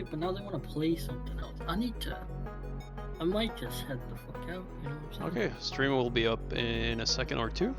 right, but now they want to play something else. I might just head the fuck out, you know what I'm saying? Okay, stream will be up in a second or two.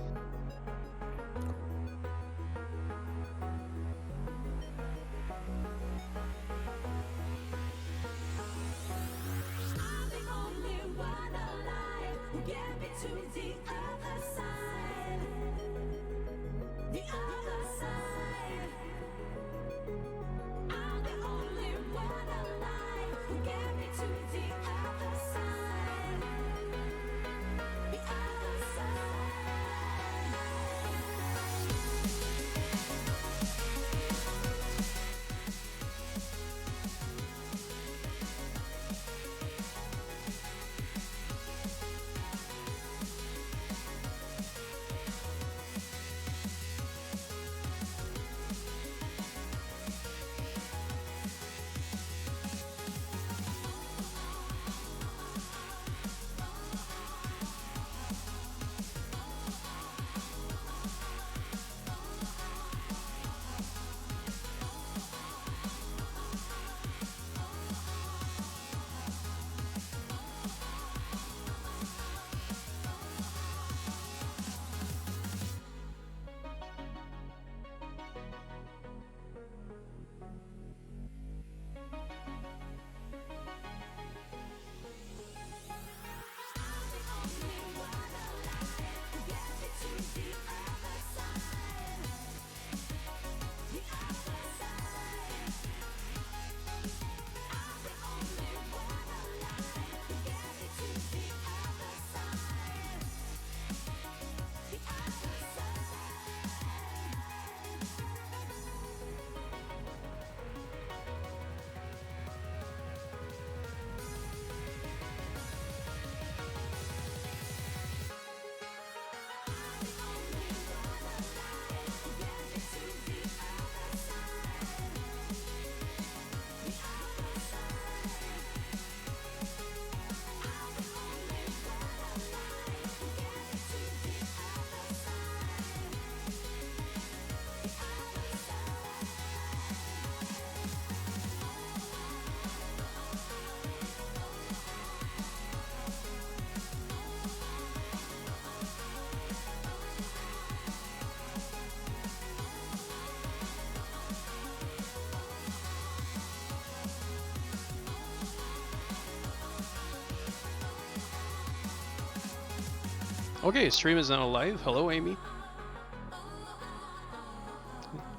Okay, stream is now live. Hello, Amy.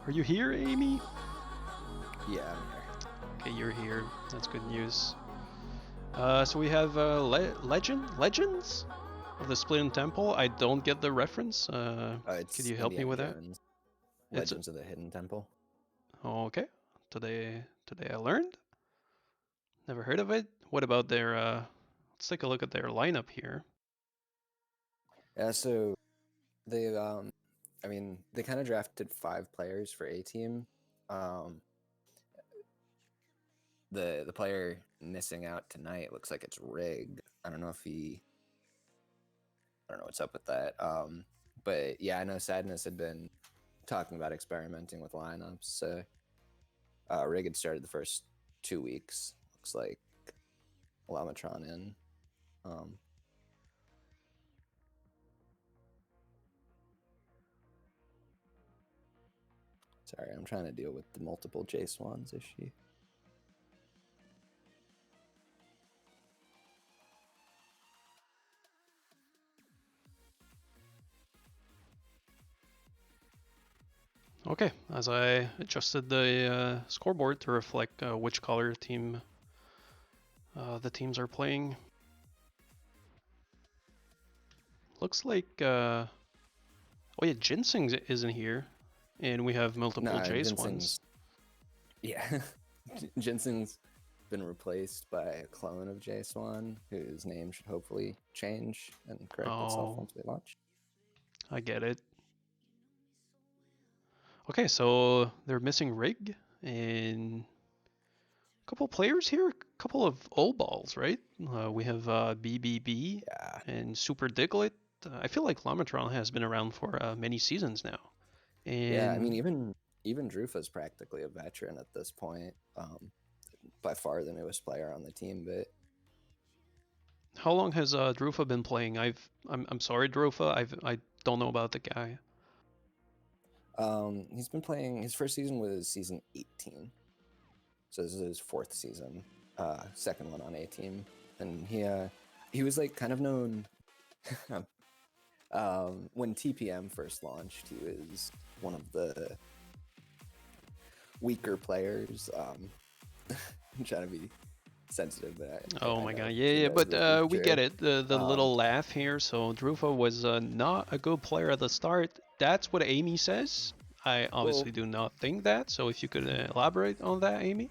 Are you here, Amy? Yeah, I'm here. Okay, you're here. That's good news. So we have Legends of the Splittin Temple. I don't get the reference. Could you help me with that? Legends of the Hidden Temple. Okay. Today I learned. Never heard of it. What about their? Let's take a look at their lineup here. Yeah, so they I mean, they kind of drafted 5 players for A team. The player missing out tonight looks like it's rigged. I don't know what's up with that. But yeah, I know Sadness had been talking about experimenting with lineups. So Rig had started the first 2 weeks. Looks like Lamatron in. Sorry, I'm trying to deal with the multiple J Swans issue. Okay, as I adjusted the scoreboard to reflect which color team the teams are playing. Looks like oh yeah, Ginseng isn't here, and we have multiple Jace ones. Yeah, Ginseng's been replaced by a clone of J Swan, whose name should hopefully change and correct itself once we launch. I get it. Okay, so they're missing Rig and a couple players here, a couple of old balls, right? We have BBB and Super Diglett. I feel like Lamatron has been around for many seasons now. And yeah, I mean, even Drufa's practically a veteran at this point. by far the newest player on the team, but How long has Drufa been playing? I'm sorry, Drufa. I don't know about the guy. he's been playing. His first season was season 18, so this is his 4th season, second one on A team, and he was like kind of known. When TPM first launched, he was one of the weaker players. I'm trying to be sensitive, but Oh I my know god, he yeah, knows but this is we get true. it. The little laugh here. So Drufa was not a good player at the start. That's what Amy says. I obviously do not think that. So if you could elaborate on that, Amy.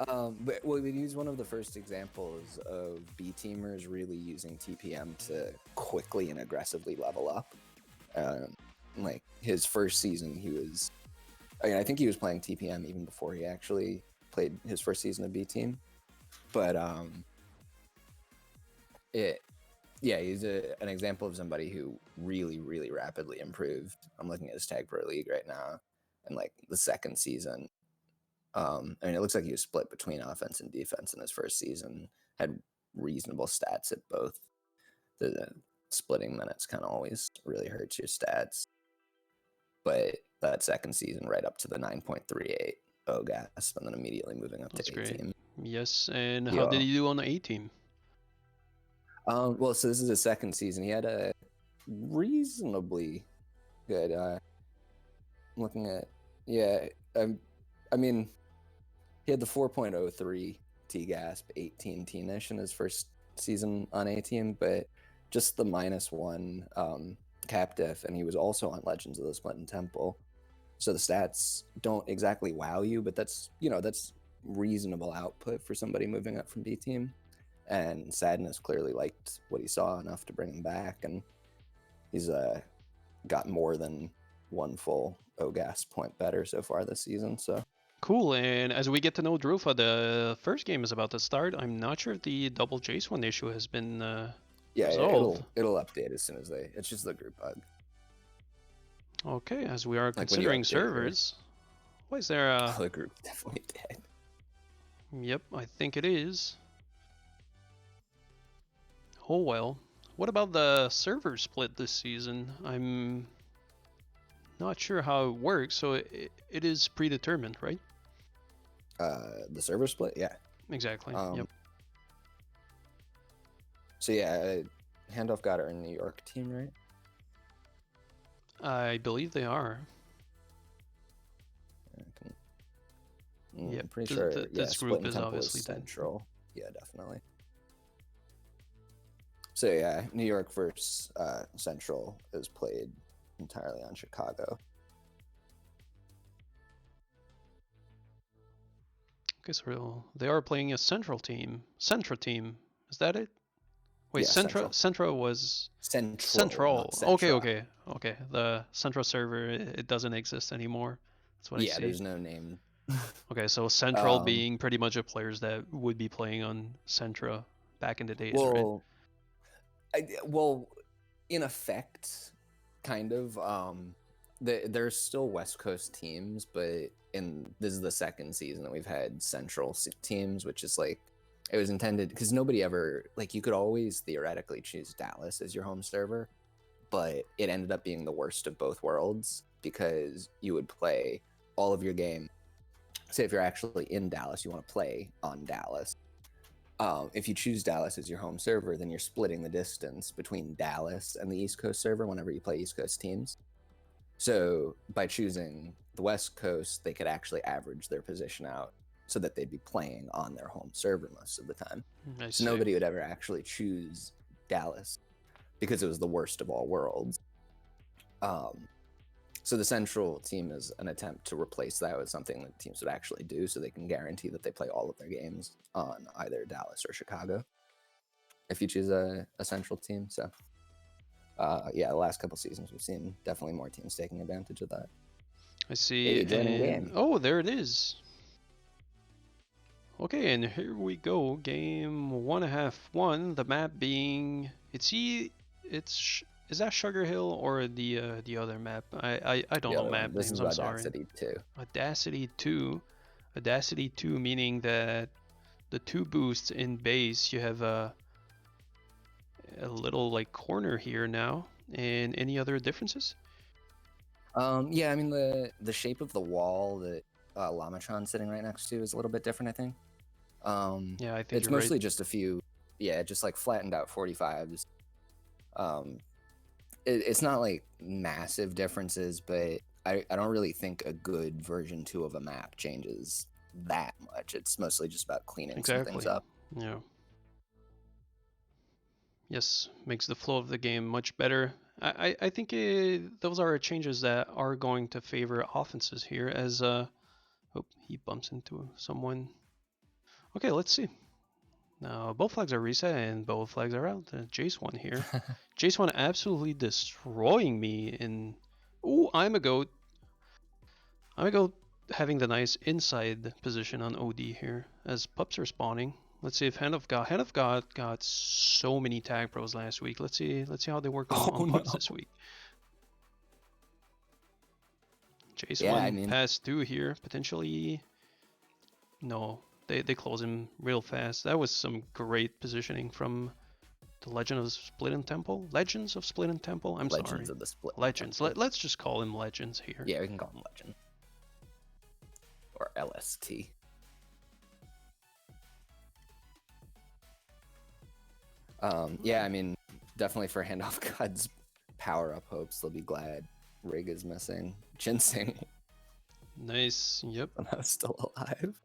But he's one of the first examples of B teamers really using TPM to quickly and aggressively level up. Like his first season, I think he was playing TPM even before he actually played his first season of B team. But he's an example of somebody who really, really rapidly improved. I'm looking at his Tag Pro League right now, and like the second season. It looks like he was split between offense and defense in his first season. Had reasonable stats at both. The splitting minutes kind of always really hurts your stats. But that second season, right up to the 9.38 OGAS, and then immediately moving up That's to A great. team. Yes, and how did he do on the A team? Well, so this is his second season. He had a reasonably good. I'm looking at, I mean, he had the 4.03 TGASP, 18 teenish in his first season on A team, but just the -1 cap diff, and he was also on Legends of the Splittin Temple. So the stats don't exactly wow you, but that's reasonable output for somebody moving up from B team. And Sadness clearly liked what he saw enough to bring him back, and he's got more than one full OGAS point better so far this season. So cool. And as we get to know Drufa, the first game is about to start. I'm not sure if the double Jace one issue has been resolved. it'll update as soon as it's just the group bug. Okay, as we are considering servers, why is there a... the group's definitely dead. Yep, I think it is. Oh well. What about the server split this season? I'm not sure how it works, so it is predetermined, right? The server split, yeah. Exactly, yep. So yeah, Handoff got our New York team, right? I believe they are. Yeah, I'm pretty sure. This group is obviously central. Yeah, definitely. So yeah, New York versus Central is played entirely on Chicago. Okay, so they are playing a Central team. Centra team, is that it? Wait, yeah, Centra was Central. Okay. The Central server, it doesn't exist anymore. That's what I see. Yeah, there's no name. Okay, so Central being pretty much the players that would be playing on Centra back in the days, right? Well, in effect, kind of. There's still West Coast teams, but this is the second season that we've had Central teams, which is like, it was intended because nobody ever, like, you could always theoretically choose Dallas as your home server, but it ended up being the worst of both worlds because you would play all of your game. Say if you're actually in Dallas, you want to play on Dallas. If you choose Dallas as your home server, then you're splitting the distance between Dallas and the East Coast server whenever you play East Coast teams. So by choosing the West Coast, they could actually average their position out so that they'd be playing on their home server most of the time. So nobody would ever actually choose Dallas because it was the worst of all worlds. So the Central team is an attempt to replace that with something that teams would actually do, so they can guarantee that they play all of their games on either Dallas or Chicago if you choose a Central team. So the last couple seasons we've seen definitely more teams taking advantage of that. I see. Joining game. Oh, there it is. Okay, and here we go. Game 1.5-1. The map being, is that Sugar Hill or the other map? I don't know map names. I'm sorry. Audacity 2. Audacity 2. Audacity 2, meaning that the 2 boosts in base, you have a little like corner here now. And any other differences? Yeah, I mean the shape of the wall that Lamatron's sitting right next to is a little bit different, I think. Yeah, I think it's you're mostly right. just a few, yeah, just like flattened out 45s. It's not like massive differences, but I don't really think a good version 2 of a map changes that much. It's mostly just about cleaning some things Exactly. up. Yeah. Yes, makes the flow of the game much better. I think those are changes that are going to favor offenses here as oh, he bumps into someone. Okay, let's see. Now both flags are reset and both flags are out. Jace one here. Jace one absolutely destroying me in. Ooh, I'm a goat. I'm a goat having the nice inside position on OD here as pups are spawning. Let's see if Hand of God got so many tag pros last week. Let's see how they work on pups this week. Jace Yeah, one I mean, pass 2 here potentially. No, they close him real fast. That was some great positioning from the Legend of Splittin Temple. Legends of Splittin Temple. I'm Legends sorry. of the Split. Legends. Let's just call him Legends here. Yeah, we can call him Legend or LST. Yeah, I mean, definitely for Handoff God's power-up hopes, they'll be glad Rig is missing. Ginseng Nice. Yep. somehow still alive.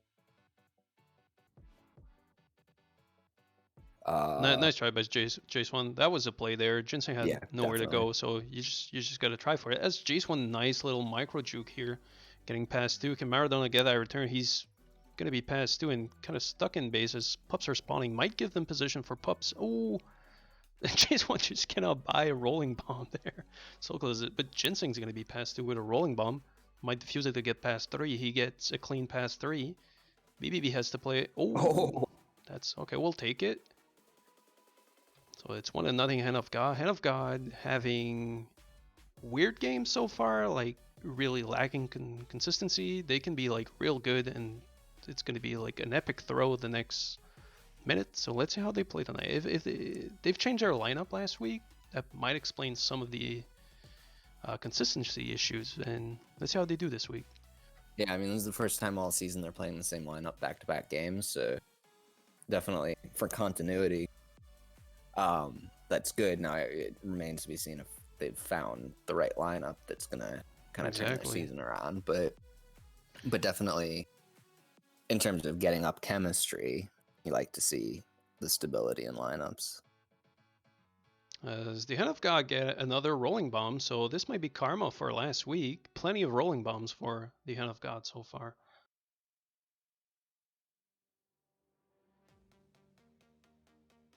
Nice try by Jace one. That was a play there. Ginseng had Yeah, nowhere definitely. to go, so you just gotta try for it. As Jace one, nice little micro juke here, getting past 2. Can Maradona get that return? He's gonna be past 2 and kind of stuck in base as pups are spawning. Might give them position for pups. Oh, Jace one just cannot buy a rolling bomb there. So close it. But Ginseng's gonna be past 2 with a rolling bomb. Might defuse it to get past 3. He gets a clean past 3. BBB has to play. Oh, that's okay. We'll take it. So it's 1-0 Hand of God. Hand of God having weird games so far, like really lacking consistency. They can be like real good, and it's going to be like an epic throw the next minute. So let's see how they play tonight. If they've changed their lineup last week, that might explain some of the consistency issues. And let's see how they do this week. Yeah, I mean, this is the first time all season they're playing the same lineup back-to-back games, so definitely for continuity, that's good. Now it remains to be seen if they've found the right lineup that's gonna kind of turn their season around. But definitely, in terms of getting up chemistry, you like to see the stability in lineups. As the Hand of God get another rolling bomb, so this might be karma for last week. Plenty of rolling bombs for the Hand of God so far.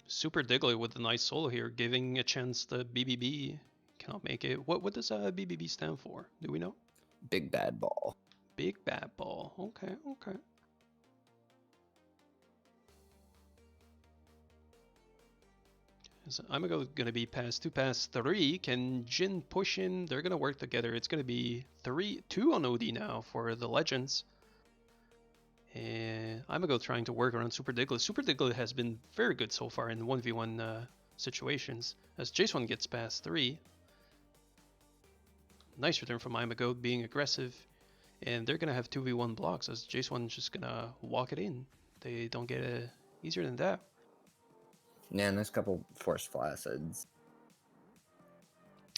Super Diglett with the nice solo here, giving a chance to BBB. Cannot make it. What does BBB stand for? Do we know? Big Bad Ball. Big Bad Ball. Okay, okay. So I'm gonna be past 2, past 3. Can Jin push in? They're gonna work together. It's gonna be 2 on OD now for the Legends. And I'm gonna go trying to work around Super Diglett. Super Diglett has been very good so far in 1v1 situations. As Jace1 gets past 3. Nice return from Imago being aggressive. And they're gonna have 2v1 blocks as Jace1's just gonna walk it in. They don't get it easier than that. Yeah, and there's a couple forced flacids.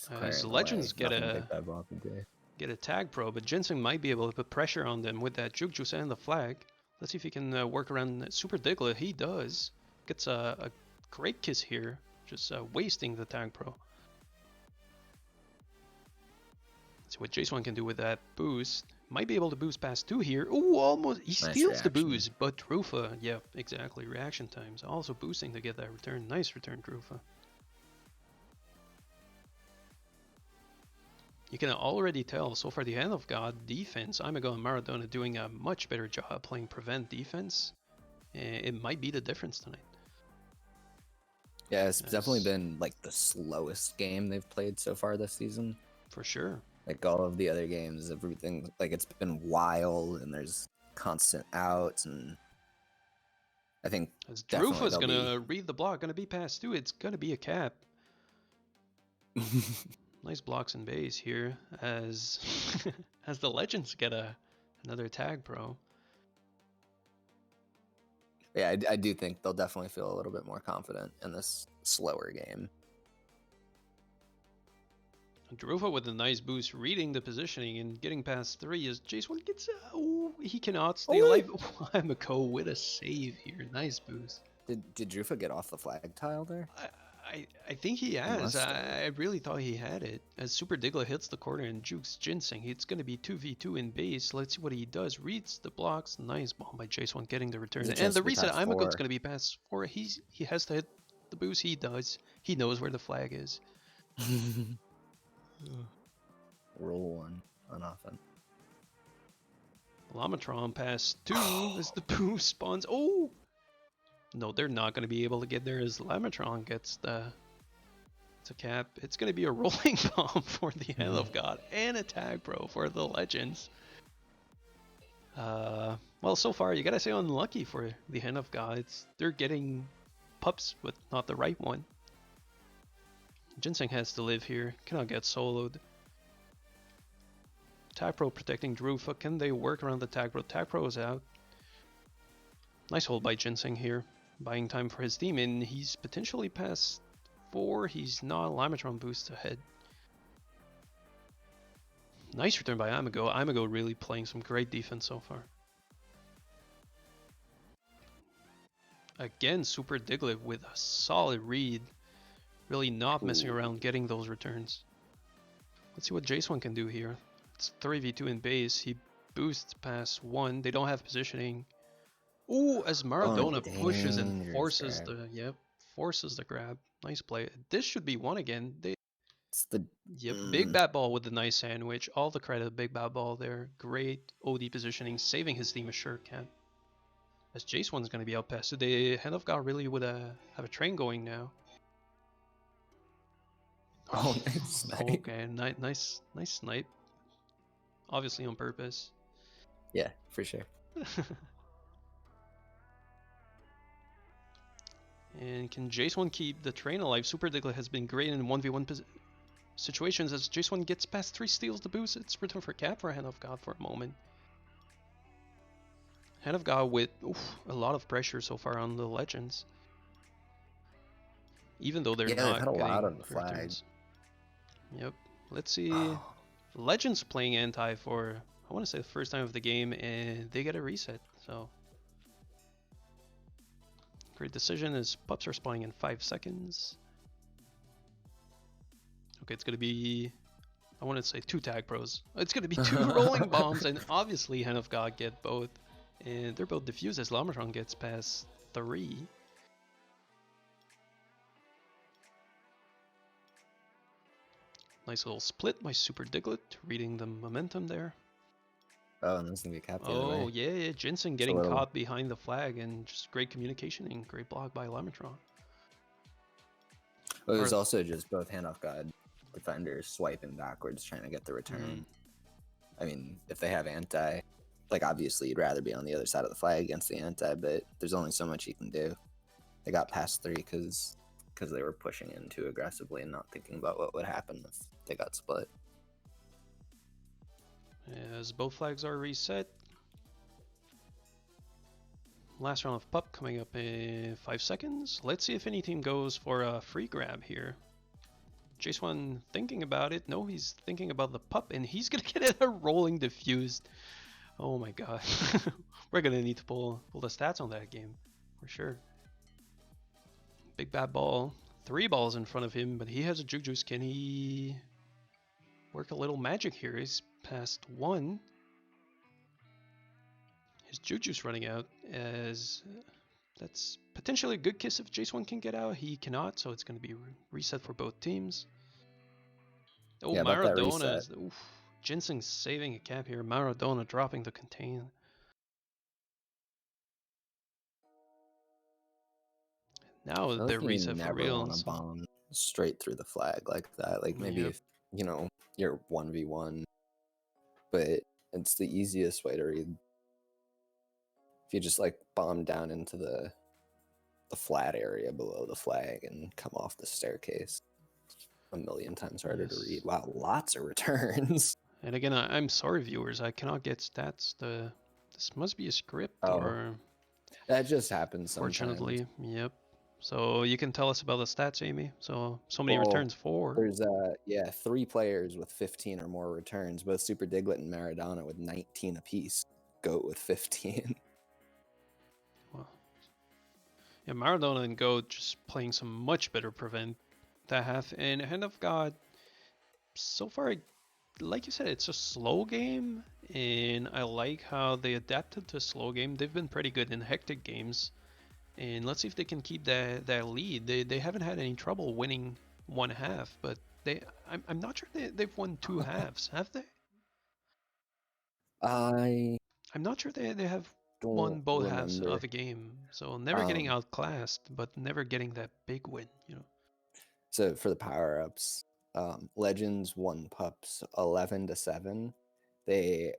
As Legends get a tag pro, but Ginseng might be able to put pressure on them with that juke juice and the flag. Let's see if he can work around Super Diglett. He does. Gets a great kiss here, just wasting the tag pro. See what Jace1 can do with that boost. Might be able to boost past 2 here. Ooh, almost. He steals the boost, but Drufa, yeah, exactly. Reaction times. Also boosting to get that return. Nice return, Drufa. You can already tell so far the Hand of God defense, Imago and Maradona doing a much better job playing prevent defense. It might be the difference tonight. Yeah, it's definitely been like the slowest game they've played so far this season. For sure. Like all of the other games, everything, like it's been wild and there's constant outs, and I think As definitely Drufa's they'll gonna read the block, gonna be passed too. It's gonna be a cap. be. Nice blocks and base here as as the Legends get another tag pro. Yeah, I do think they'll definitely feel a little bit more confident in this slower game. Drufa with a nice boost, reading the positioning and getting past 3 as Jace1 gets... Oh, he cannot stay alive. Amiko with a save here. Nice boost. Did Drufa get off the flag tile there? I think he has. must have. I really thought he had it. As Super Diglett hits the corner and jukes Ginseng, it's going to be 2v2 in base. Let's see what he does. Reads the blocks. Nice bomb by Jace1 getting the return. There's a And chance the to be reset, past Amago's 4. going to be past 4. He has to hit the boost. He does. He knows where the flag is. Roll 1 on offense. Lamatron pass 2 as the boost spawns. Oh! No, they're not going to be able to get there as Lamatron gets the... It's a cap. It's going to be a rolling bomb for the Hand of God and a tag pro for the Legends. Well, so far, you gotta say unlucky for the Hand of God. They're getting pups, but not the right one. Ginseng has to live here. Cannot get soloed. Tag pro protecting Drufa. Can they work around the tag pro? Tag pro is out. Nice hold by Ginseng here. Buying time for his team, and he's potentially past 4. He's not. Lamatron boost ahead. Nice return by Amigo. Amigo really playing some great defense so far. Again, Super Diglett with a solid read. Really not messing around getting those returns. Let's see what Jace1 can do here. It's 3v2 in base. He boosts past 1. They don't have positioning. Ooh, as Maradona pushes and forces forces the grab. Nice play. This should be 1 again. Big Bat Ball with the nice sandwich. All the credit, Big Bat Ball there. Great OD positioning, saving his team a sure can. As Jace1's going to be out past. So the Hand of God really would have a train going now. Oh, nice snipe. Okay, nice snipe. Obviously on purpose. Yeah, for sure. And can Jace1 keep the train alive? Super Diglett has been great in 1v1 situations as Jace1 gets past 3, steals the boost. It's return for cap for Hand of God for a moment. Hand of God with a lot of pressure so far on the Legends. Even though they're not they've had a getting lot on the flag. returns. Yep. Let's see. Legends playing anti for, I want to say, the first time of the game, and they get a reset. So great decision as pups are spawning in 5 seconds. Okay, it's gonna be, I want to say 2 tag pros. It's gonna be 2 rolling bombs, and obviously Hand of God get both, and they're both diffused as Lamatron gets past 3. Nice little split by Super Diglett, reading the momentum there. Oh, and this is gonna be a cap the other way. Yeah, Ginseng getting caught behind the flag, and just great communication and great block by Lamatron. Well, it was also just both Hand of God defenders swiping backwards trying to get the return. I mean, if they have anti, like obviously you'd rather be on the other side of the flag against the anti, but there's only so much you can do. They got past 3 because they were pushing in too aggressively and not thinking about what would happen if they got split. As both flags are reset. Last round of pup coming up in 5 seconds. Let's see if any team goes for a free grab here. Jace1 thinking about it. No, he's thinking about the pup, and he's gonna get a rolling diffused. Oh my god. We're gonna need to pull the stats on that game for sure. Big Bat Ball. 3 balls in front of him, but he has a juke juice. Can he work a little magic here? He's past 1. His juke juice running out, as that's potentially a good kiss if Jace1 can get out. He cannot, so it's going to be reset for both teams. Oh, yeah, Maradona is, Ginseng saving a cap here. Maradona dropping the contain. Now they're reset for real. Never want to bomb straight through the flag like that. Like maybe if you're 1v1, but it's the easiest way to read if you just like bomb down into the flat area below the flag and come off the staircase, a million times harder to read. Wow, lots of returns. And again, I'm sorry, viewers, I cannot get stats. This must be a script, or that just happens fortunately, sometimes. yep. So you can tell us about the stats, Amy. So many returns, 4. There's 3 players with 15 or more returns, both Super Diglett and Maradona with 19 apiece. Goat with 15. Well, yeah, Maradona and Goat just playing some much better prevent that half, and Handoff got so far, like you said, it's a slow game, and I like how they adapted to slow game. They've been pretty good in hectic games, and let's see if they can keep that lead. They haven't had any trouble winning one half, but I'm not sure they've won 2 halves, have they? I I'm not sure they have don't won both halves remember. of a game, so never getting outclassed, but never getting that big win, you know. So for the power-ups, Legends won pups 11-7. They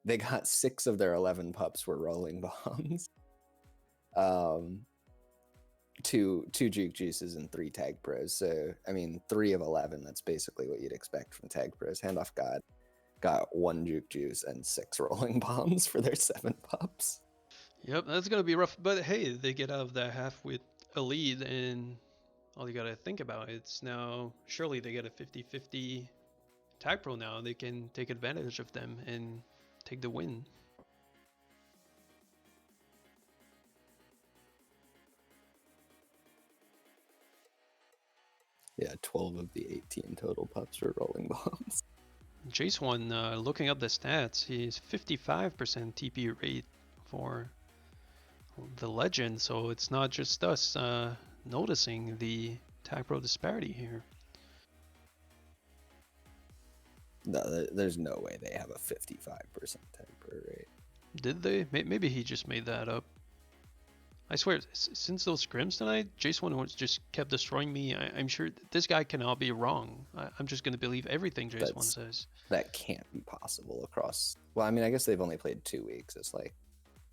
they got 6 of their 11 pups were rolling bombs. 2 juke juices and 3 tag pros. So I mean 3 of 11, that's basically what you'd expect from tag pros. Handoff got 1 juke juice and 6 rolling bombs for their 7 pups. Yep, that's gonna be rough, but hey, they get out of that half with a lead, and all you gotta think about it's now surely they get a 50-50 tag pro now. They can take advantage of them and take the win. Yeah, 12 of the 18 total pups were rolling bombs. S21, looking up the stats, he's 55% TP rate for the legend, so it's not just us noticing the tag pro disparity here. No, there's no way they have a 55% tag pro rate. Did they? Maybe he just made that up. I swear, since those scrims tonight, J1 just kept destroying me. I'm sure this guy cannot be wrong. I'm just going to believe everything J1 says. That can't be possible across... Well, I mean, I guess they've only played 2 weeks. It's like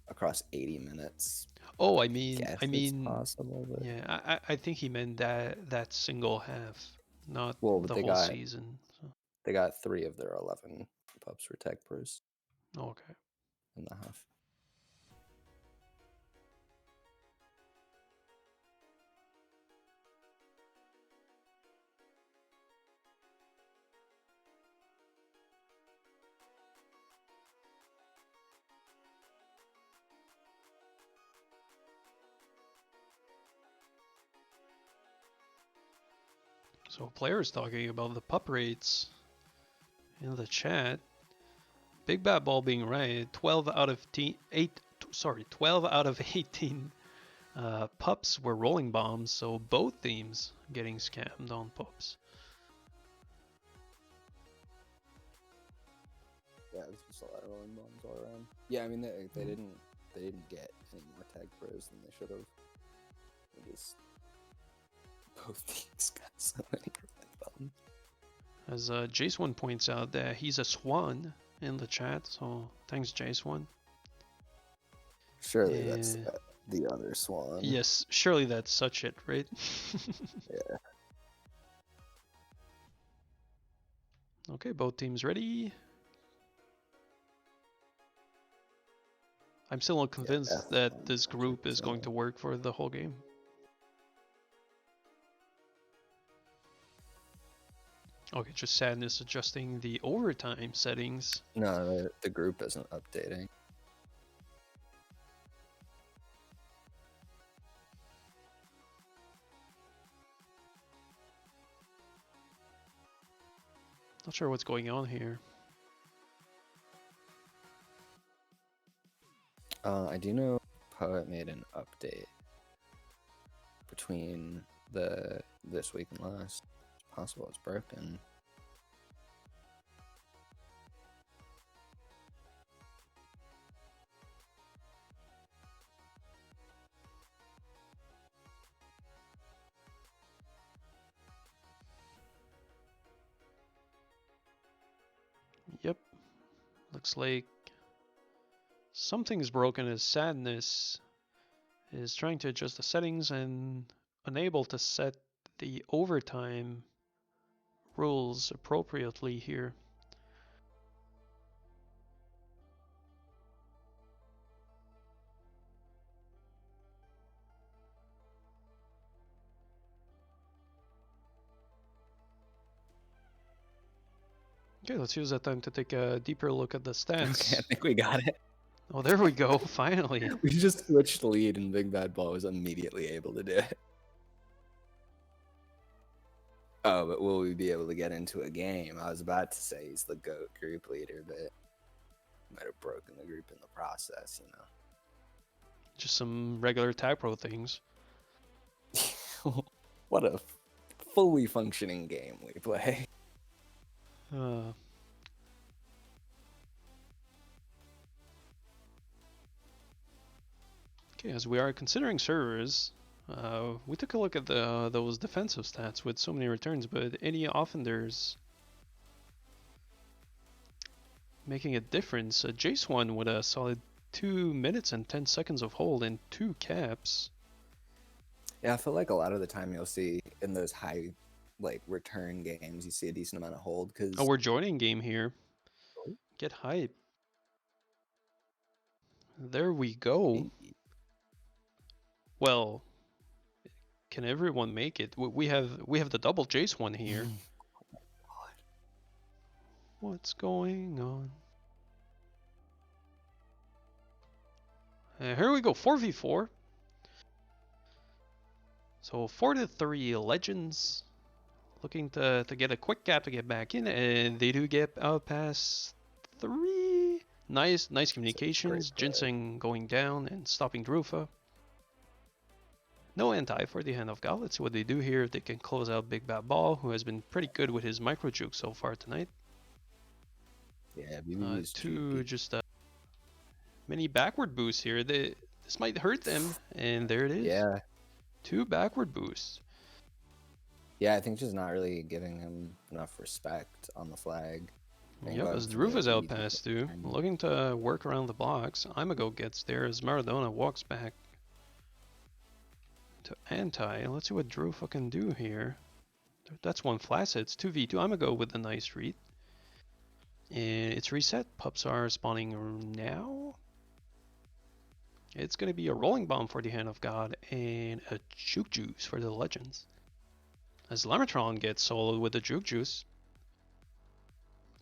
across 80 minutes. Oh, I mean, it's possible. But... yeah, I think he meant that single half, not the whole season. So. They got 3 of their 11 pups for tech pros. Okay. In the half. So players talking about the pup rates in the chat. Big Bad Ball being right. 12 out of 18 pups were rolling bombs, so both teams getting scammed on pups. Yeah, there's just a lot of rolling bombs all around. Yeah, I mean they didn't get any more tag pros than they should have. They just both teams got so many rolling bombs. As Jace1 points out that he's a swan in the chat, so thanks Jace1. Surely that's the other swan. Yes, surely that's such it, right? Yeah. Okay, both teams ready. I'm still not convinced that this group is going to work for the whole game. Okay, just Sadness adjusting the overtime settings. No, the group isn't updating. Not sure what's going on here. I do know Poet made an update between this week and last. It's possible it's broken. Yep. Looks like Something's broken as Sadness is trying to adjust the settings and unable to set the overtime rules appropriately here. Okay, let's use that time to take a deeper look at the stats. Okay, I think we got it. Oh, there we go, finally. We just switched the lead and Big Bad Ball was immediately able to do it. Oh, but will we be able to get into a game? I was about to say he's the GOAT group leader, but might have broken the group in the process, you know. Just some regular Tag Pro things. What a fully functioning game we play. Okay, as we are considering servers, we took a look at those defensive stats with so many returns, but any offenders making a difference. Jace won with a solid 2 minutes and 10 seconds of hold and 2 caps. Yeah, I feel like a lot of the time you'll see in those high, like, return games, you see a decent amount of hold because. Oh, we're joining game here. Get hype. There we go. Well, can everyone make it? We have the double Jace one here. What's going on? Here we go, 4v4. So 4-3 Legends looking to get a quick gap to get back in, and they do get out past 3. Nice communications. Ginseng going down and stopping Drufa. No anti for the Hand of God. Let's see what they do here. If they can close out Big Bad Ball, who has been pretty good with his micro juke so far tonight. Yeah, two just mini backward boosts here. This might hurt them, and there it is. Yeah. 2 backward boosts. Yeah, I think just not really giving him enough respect on the flag. Yep, as Drufa's out past too, looking to work around the blocks. Imago gets there as Maradona walks back to anti. Let's see what Drufa can do here. That's one flash hit. It's 2v2. Imago with a nice read. And it's reset. Pups are spawning now. It's going to be a rolling bomb for the Hand of God and a juke juice for the Legends. As Lamatron gets soloed with the juke juice.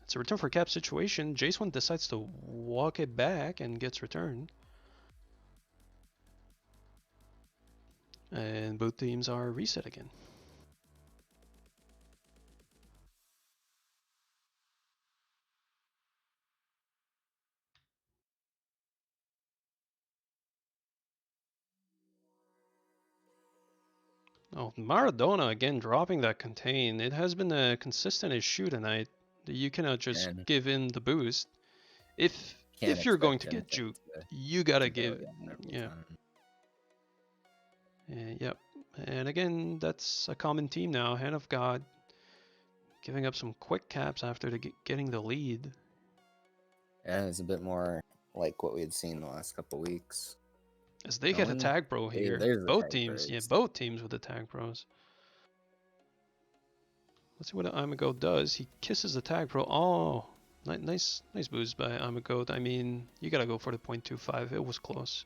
It's a return for cap situation. Jace1 decides to walk it back and gets returned. And both teams are reset again. Oh, Maradona again dropping that contain. It has been a consistent issue tonight. You cannot just give in the boost. If you're going to get juke, you gotta give. Yeah. Yep. And again, that's a common theme now. Hand of God giving up some quick caps after getting the lead. Yeah, it's a bit more like what we had seen the last couple weeks. As they get a tag pro here. Both teams. Yeah, both teams with the tag pros. Let's see what Imago does. He kisses the tag pro. Oh, nice boost by Imago. I mean, you gotta go for the 0.25. It was close.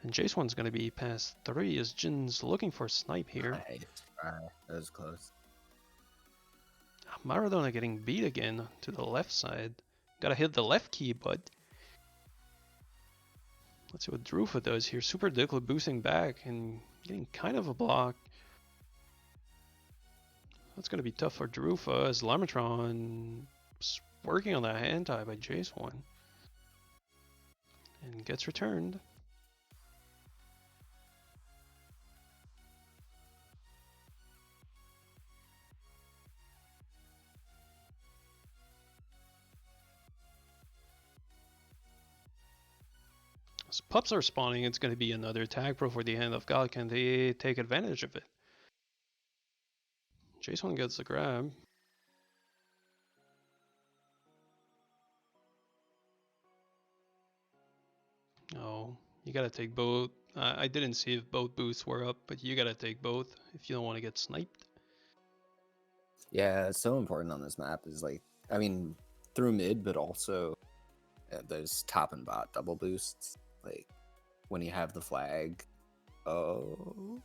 And Jace1's gonna be past 3 as Jin's looking for a snipe here. That was close. Maradona getting beat again to the left side. Gotta hit the left key, bud. Let's see what Drufa does here. Super Dickler boosting back and getting kind of a block. That's going to be tough for Drufa as Lamatron is working on that hand tie by Jace1. And gets returned. As pups are spawning, it's going to be another tag pro for the Hand of God. Can they take advantage of it? Jace1 gets the grab. Oh, you gotta take both. I didn't see if both boosts were up, but you gotta take both if you don't want to get sniped. Yeah, it's so important on this map is like, I mean, through mid, but also those top and bot double boosts. Like when you have the flag. Oh.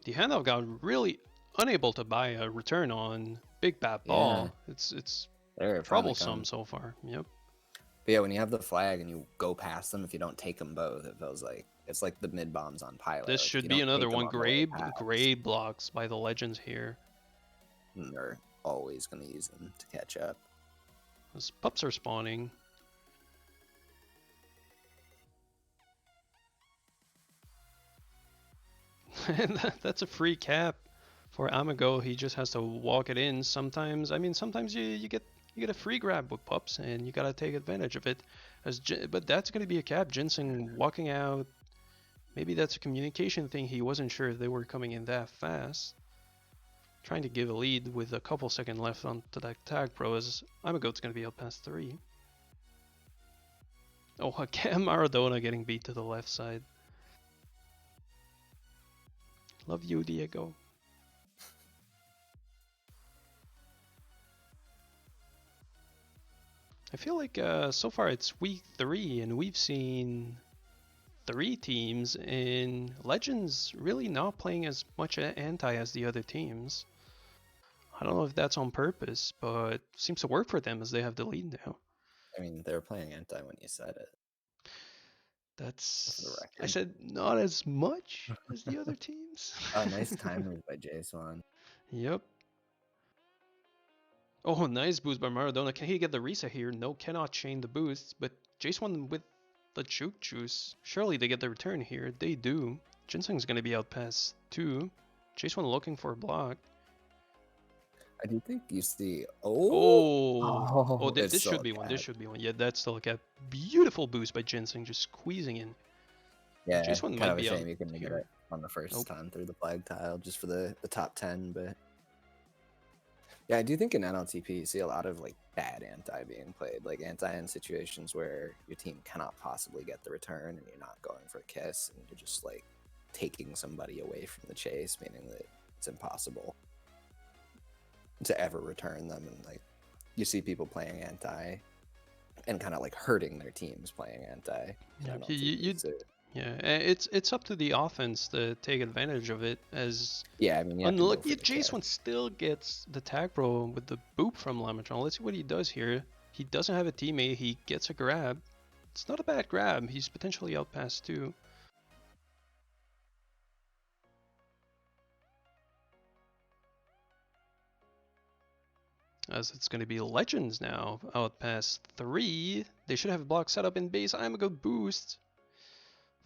The Handoff got really unable to buy a return on Big Bat Ball. Yeah. It's They're finally troublesome coming. so far. Yep. But yeah, when you have the flag and you go past them, if you don't take them both, it feels like it's like the mid bombs on pilot. This Like, if should you be don't another take them one. on the way Gray blocks by the Legends here. and they're always going to use them to catch up. Those pups are spawning. And that's a free cap for Amigo. He just has to walk it in. Sometimes you get a free grab with pups, and you gotta take advantage of it. But that's gonna be a cap. Ginseng walking out. Maybe that's a communication thing. He wasn't sure if they were coming in that fast. Trying to give a lead with a couple seconds left onto that tag pro as Amigo's gonna be up past 3. Oh, again, Maradona getting beat to the left side. Love you, Diego. I feel like so far it's week 3 and we've seen 3 teams in Legends really not playing as much anti as the other teams. I don't know if that's on purpose, but seems to work for them as they have the lead now. I mean, they were playing anti when you said it. That's, for the record. I said not as much as the other teams. Oh, nice time move by Jason. Yep. Oh, nice boost by Maradona. Can he get the reset here? No, cannot chain the boosts, but Jason with the juke juice. Surely they get the return here. They do. Ginseng's gonna be out past 2. Jason looking for a block. I do think you see. This should be one. This should be one. Yeah, that's still a cap. Beautiful boost by Ginseng, just squeezing in. Yeah, Jason kind might of a be shame out you couldn't get here. it on the first time through the flag tile just for the top 10, but yeah, I do think in NLTP you see a lot of like bad anti being played, like anti in situations where your team cannot possibly get the return and you're not going for a kiss and you're just like taking somebody away from the chase, meaning that it's impossible to ever return them. And like you see people playing anti and kind of like hurting their teams playing anti. Yeah, it's up to the offense to take advantage of it. As yeah, I mean, unlucky Jason still gets the tag pro with the boop from Lamatron. Let's see what he does here. He doesn't have a teammate. He gets a grab. It's not a bad grab. He's potentially out past 2. As it's going to be Legends now, out past 3. They should have a block set up in base. I'm a good boost.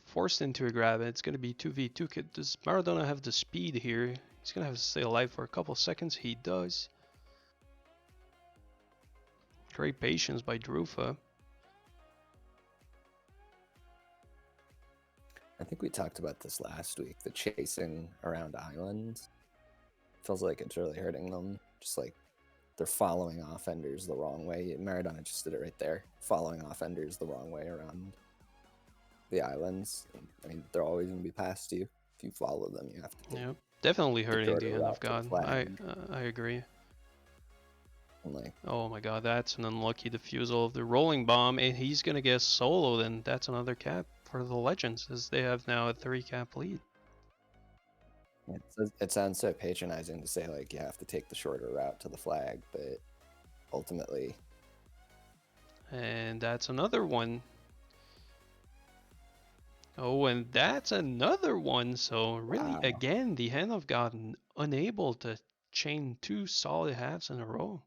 Forced into a grab, and it's going to be 2v2. Does Maradona have the speed here? He's going to have to stay alive for a couple seconds. He does. Great patience by Drufa. I think we talked about this last week. The chasing around islands feels like it's really hurting them. Just like they're following off enders the wrong way. Maradona just did it right there, following off enders the wrong way around the islands. I mean, they're always going to be past you. If you follow them, you have to. Yep, definitely hurting the Hand of God. I agree. Like, oh my god, that's an unlucky defusal of the rolling bomb, and he's gonna get soloed, and that's another cap for the Legends, as they have now a 3-cap lead. It sounds so patronizing to say like you have to take the shorter route to the flag, but ultimately. And that's another one. Oh, and that's another one. So really, again, the Hand of God unable to chain 2 solid halves in a row.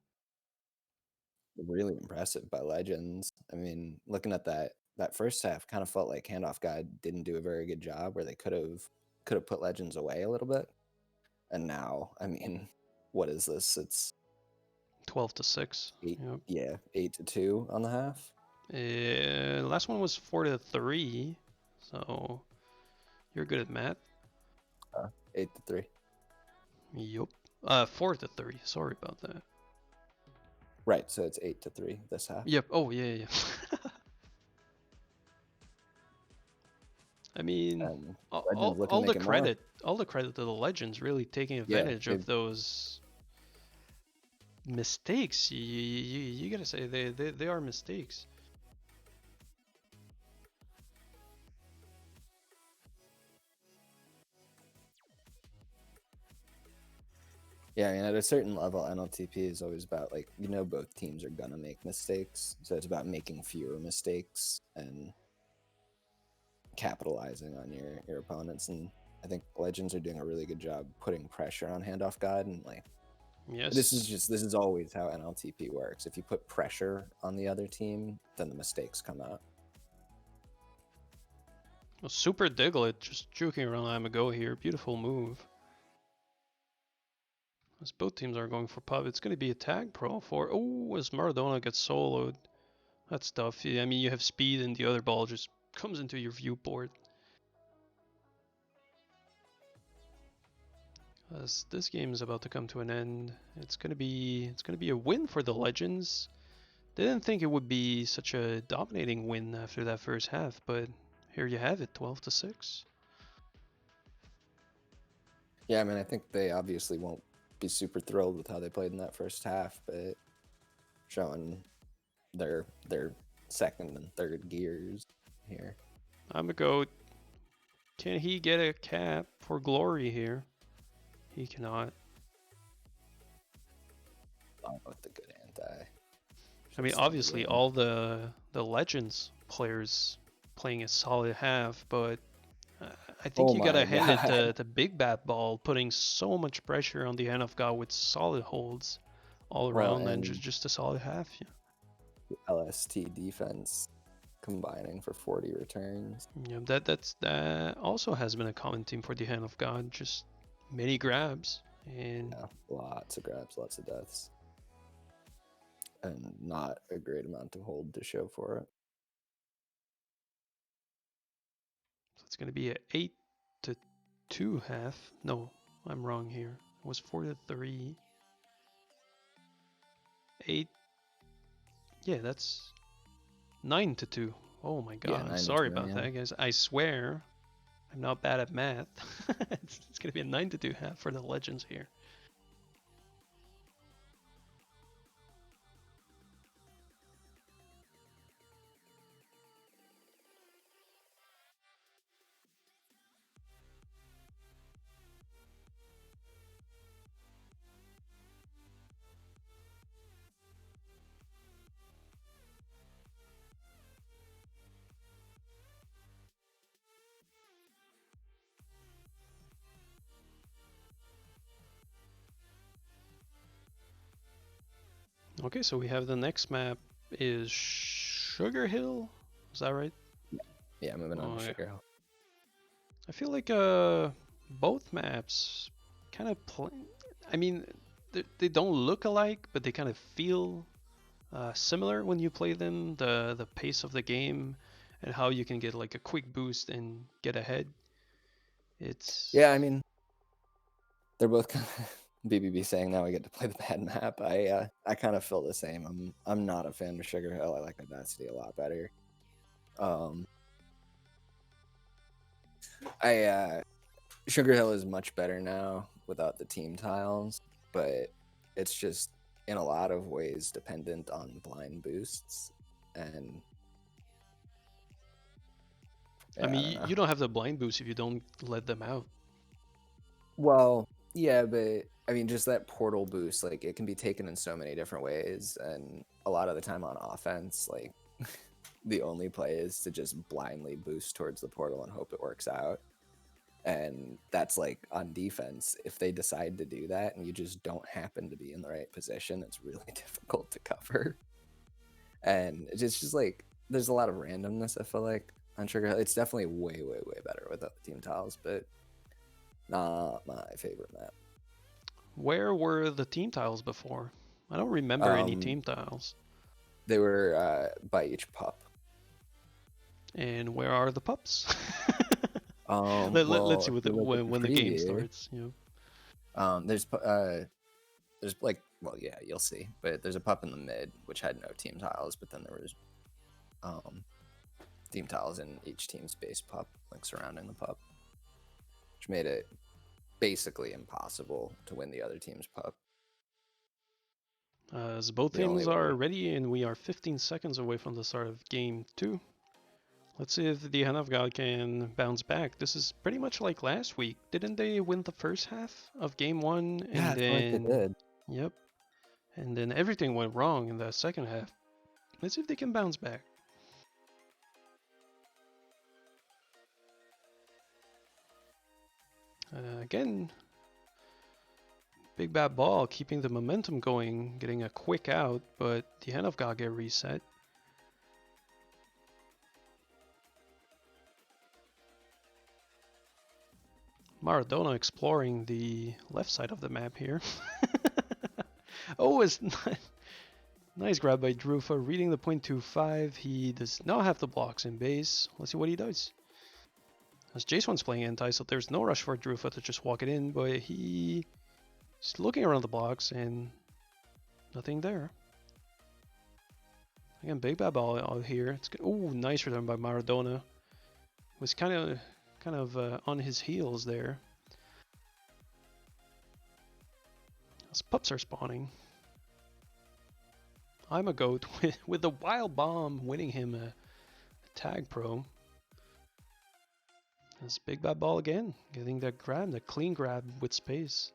Really impressive by Legends. I mean, looking at that first half, kind of felt like Handoff God didn't do a very good job, where they could have put Legends away a little bit. And now, I mean, what is this? It's 12-6. 8, yep. Yeah, 8-2 on the half. Last one was 4-3. So you're good at math. 8-3. Yup. 4-3. Sorry about that. Right, so it's 8-3 this half. Yep. Oh yeah. I mean, And all, Legends all, looking all to the make it more. credit, all the credit to the Legends really taking Yeah, advantage of those mistakes. You gotta say they are mistakes. yeah. I mean, at a certain level, NLTP is always about like both teams are gonna make mistakes, so it's about making fewer mistakes and capitalizing on your opponents. And I think Legends are doing a really good job putting pressure on Handoff God, and like Yes. this is always how NLTP works. If you put pressure on the other team, then the mistakes come out. Well, Super Diglett just joking around Amago here. Beautiful move. As both teams are going for pub, it's going to be a tag pro for. Oh, as Maradona gets soloed. That's tough. I mean, you have speed and the other ball just comes into your viewport. As this game is about to come to an end, it's gonna be a win for the Legends. Didn't think it would be such a dominating win after that first half, but here you have it, 12-6. Yeah, I mean, I think they obviously won't be super thrilled with how they played in that first half, but showing their second and third gears here. Amago, can he get a cap for glory here? He cannot. Oh, with the good anti. I mean, Just obviously, win. all the Legends players playing a solid half, but I think Oh you gotta my hand it God. to Big Bat Ball, putting so much pressure on the hand of God with solid holds all Well, around and and just a solid half. Yeah. LST defense combining for 40 returns. Yeah, that also has been a common theme for the hand of God. Just many grabs and Yeah, lots of grabs, lots of deaths, and not a great amount of hold to show for it. so it's gonna be a 8-2 half. No, I'm wrong here. It was 4-3. 8. Yeah, that's 9-2. Oh my Yeah, God, I'm 9 to sorry 2. about Yeah. that, guys. I swear, I'm not bad at math. It's gonna be a 9-2 half for the Legends here. Okay, so we have the next map is Sugar Hill. Is that right? Yeah, moving on Oh to yeah. Sugar Hill. I feel like both maps kind of play. I mean, they don't look alike, but they kind of feel similar when you play them. The pace of the game and how you can get like a quick boost and get ahead. It's Yeah, I mean, they're both kind of BBB saying now we get to play the bad map. I kind of feel the same. I'm not a fan of Sugar Hill. I like Audacity a lot better. I Sugar Hill is much better now without the team tiles, but it's just in a lot of ways dependent on blind boosts, and I yeah, I don't mean, know. you don't have the blind boost if you don't let them out. Well, yeah, but I mean, just that portal boost, like it can be taken in so many different ways, and a lot of the time on offense, like the only play is to just blindly boost towards the portal and hope it works out. And that's like on defense. If they decide to do that and you just don't happen to be in the right position, it's really difficult to cover. And it's just like there's a lot of randomness, I feel like, on Sugar Hill. It's definitely way, way, way better without the team tiles, but not my favorite map. Where were the team tiles before? I don't remember any team tiles. They were by each pup. And where are the pups? Let's see Well, if you look at the when the game preview, starts. You know. there's like, well, yeah, you'll see, but there's a pup in the mid which had no team tiles, but then there was team tiles in each team's base pup, like surrounding the pup, which made it basically impossible to win the other team's pup. As both The only teams are way. ready, and we are 15 seconds away from the start of game 2. Let's see if the Handoff God can bounce back. This is pretty much like last week. Didn't they win the first half of game 1? Yeah, I feel like they did. Yep. And then everything went wrong in the second half. Let's see if they can bounce back. Again, big bad ball, keeping the momentum going, getting a quick out, but the Handoff God get reset. Maradona exploring the left side of the map here. Oh, it's nice grab by Drufa, reading the 0.25. He does not have the blocks in base. Let's see what he does. As Jace1's playing anti, so there's no rush for Drufa to just walk it in, but he's looking around the blocks and nothing there. Again, big bad ball out here. It's good. Oh, nice return by Maradona. Was kind of on his heels there. As pups are spawning. I'm a goat with the wild bomb winning him a tag pro. That's big bad ball again, getting that grab, that clean grab with space.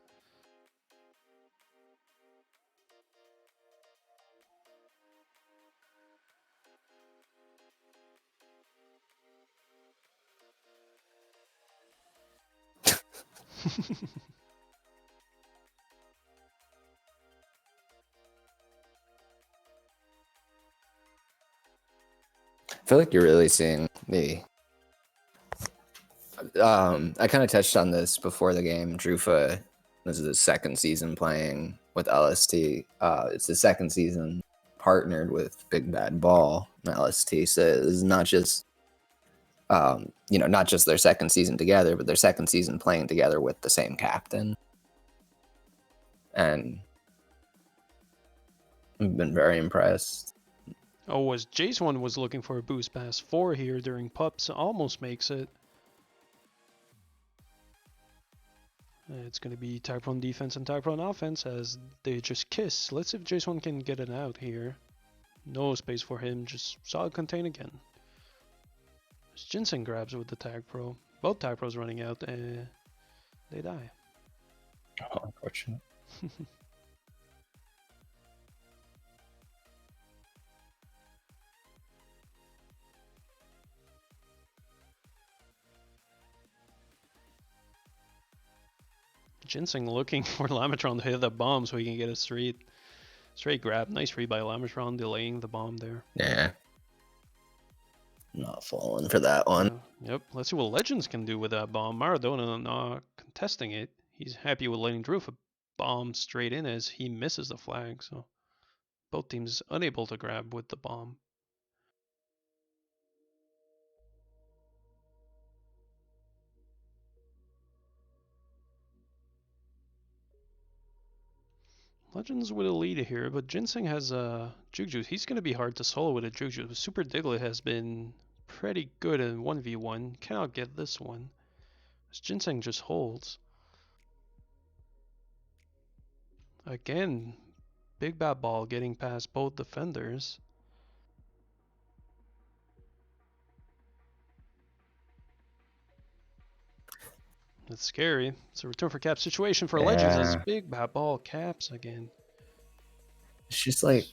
I feel like you're really seeing the. I kind of touched on this before the game. Drufa, this is his second season playing with LST. It's the second season partnered with Big Bad Ball and LST. So it's not just, not just their second season together, but their second season playing together with the same captain. And I've been very impressed. Oh, as Jace1 was looking for a boost pass 4 here during pups, almost makes it. It's going to be tag prone defense and tag prone offense as they just kiss. Let's see if Jace1 can get it out here. No space for him, just solid contain again. As Ginseng grabs with the tag pro. Both tag pros running out and they die. Oh, unfortunate. Ginseng looking for Lamatron to hit the bomb so he can get a straight grab. Nice read by Lamatron, delaying the bomb there. Yeah. Not falling for that one. Yep, let's see what Legends can do with that bomb. Maradona not contesting it. He's happy with letting Drufa bomb straight in as he misses the flag, so both teams unable to grab with the bomb. Legends with a lead here, but Ginseng has a Juke Juice. He's going to be hard to solo with a Juke Juice. Super Diglett has been pretty good in 1v1. Cannot get this one. As Ginseng just holds. Again, big bad ball getting past both defenders. It's scary. It's a return for cap situation for Legends as big bad ball caps again. It's just like,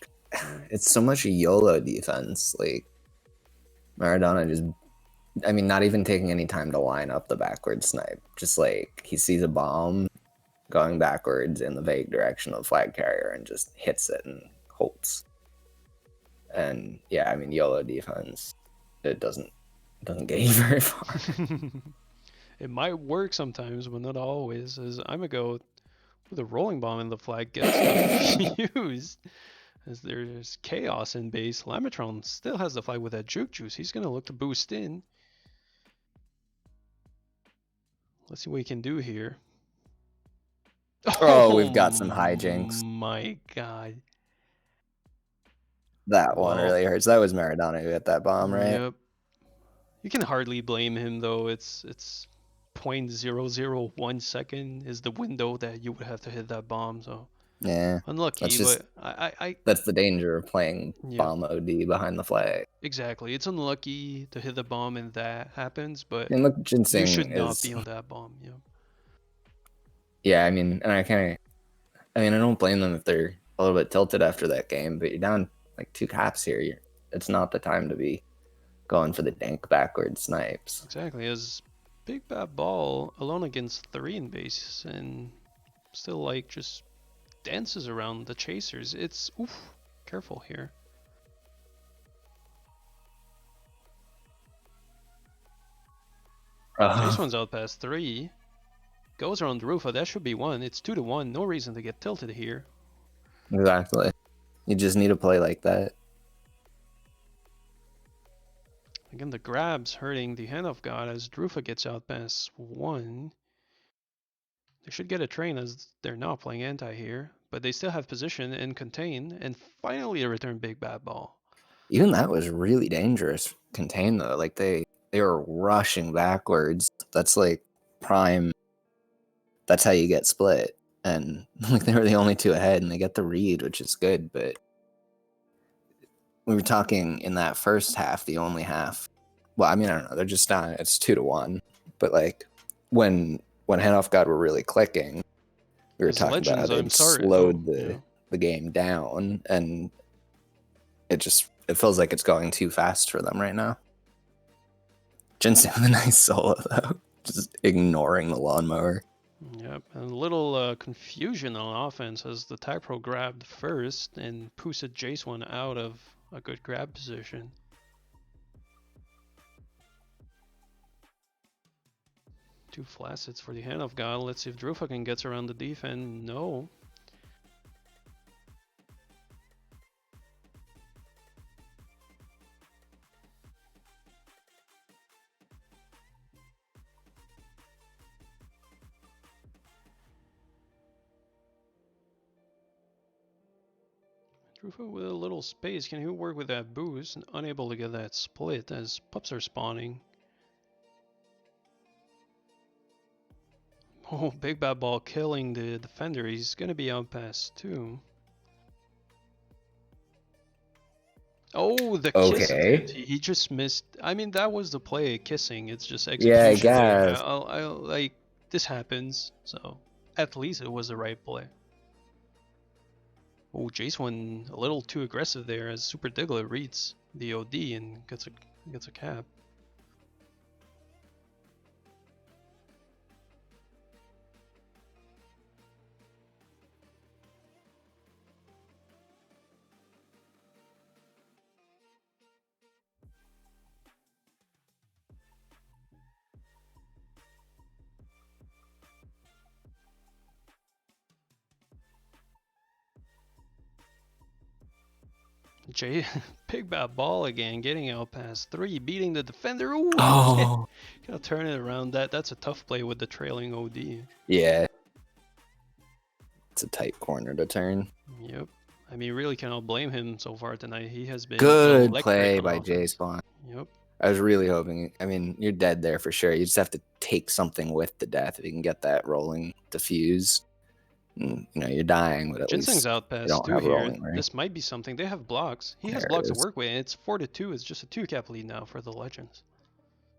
it's so much YOLO defense. Like, Maradona just, not even taking any time to line up the backward snipe. Just like, he sees a bomb going backwards in the vague direction of the flag carrier and just hits it and holds. And yeah, YOLO defense, it doesn't get you very far. It might work sometimes, but not always, as I'm a goat with a rolling bomb and the flag gets confused. As there's chaos in base. Lamatron still has the flag with that Juke Juice. He's going to look to boost in. Let's see what he can do here. Oh, we've got some hijinks. My God. That one really hurts. That was Maradona who hit that bomb, right? Yep. You can hardly blame him though. It's 0.001 second is the window that you would have to hit that bomb. So Yeah, unlucky, that's just but I that's the danger of playing yeah, bomb OD behind the flag. exactly. It's unlucky to hit the bomb and that happens, but And look, you Ginseng should not is be on that bomb. Yeah. yeah. I mean, and I don't blame them if they're a little bit tilted after that game. But you're down like 2 caps here. It's not the time to be going for the dank backward snipes. Exactly. As Big Bad Ball alone against 3 in base and still like just dances around the chasers. It's oof, careful here. Chase one's out past 3. Goes around Rufa. That should be 1. It's 2-1. No reason to get tilted here. Exactly. You just need to play like that. Again, the grab's hurting the Handoff god as Drufa gets out past 1. They should get a train as they're not playing anti here, but they still have position and contain, and finally a return Big Bad Ball. Even that was really dangerous. Contain though, like they were rushing backwards. That's like prime. That's how you get split. And like they were the only 2 ahead, and they get the read, which is good. But we were talking in that first half, the only half. Well, I mean, I don't know. They're just not. It's 2-1. But like when Handoff God were really clicking, we were As talking about how Legends, I'm they'd sorry. slowed Yeah. the game down, and it feels like it's going too fast for them right now. Ginseng with a nice solo though, just ignoring the lawnmower. Yep, and a little confusion on offense as the tag pro grabbed first and boosted Jace one out of a good grab position. Two flaccets for the Handoff god. Let's see if Drufa can get around the defense. No. Drufa with a little space. Can he work with that boost? And unable to get that split as pups are spawning. Oh, Big Bad Ball killing the defender. He's gonna be out past 2. Oh, the kiss Okay. attempt. He just missed. I mean, that was the play, kissing. It's just Yeah, I execution. guess. I like this happens. So at least it was the right play. Oh, Jace went a little too aggressive there as Super Diglett reads the OD and gets a cap. Big Bad Ball again, getting out past 3, beating the defender. Ooh, Oh. gotta turn it around. That's a tough play with the trailing OD. Yeah. It's a tight corner to turn. Yep. I mean, really cannot blame him so far tonight. He has been Good electric play on by offense. J Spawn. Yep. I was really hoping. I mean, you're dead there for sure. You just have to take something with the death if you can get that rolling diffuse. And, you're dying, but at Ginseng's least out you past don't 2 have here. rolling, right? This might be something. They have blocks. He has There it blocks to is. work with, and it's 4-2. It's just a 2 cap lead now for the Legends.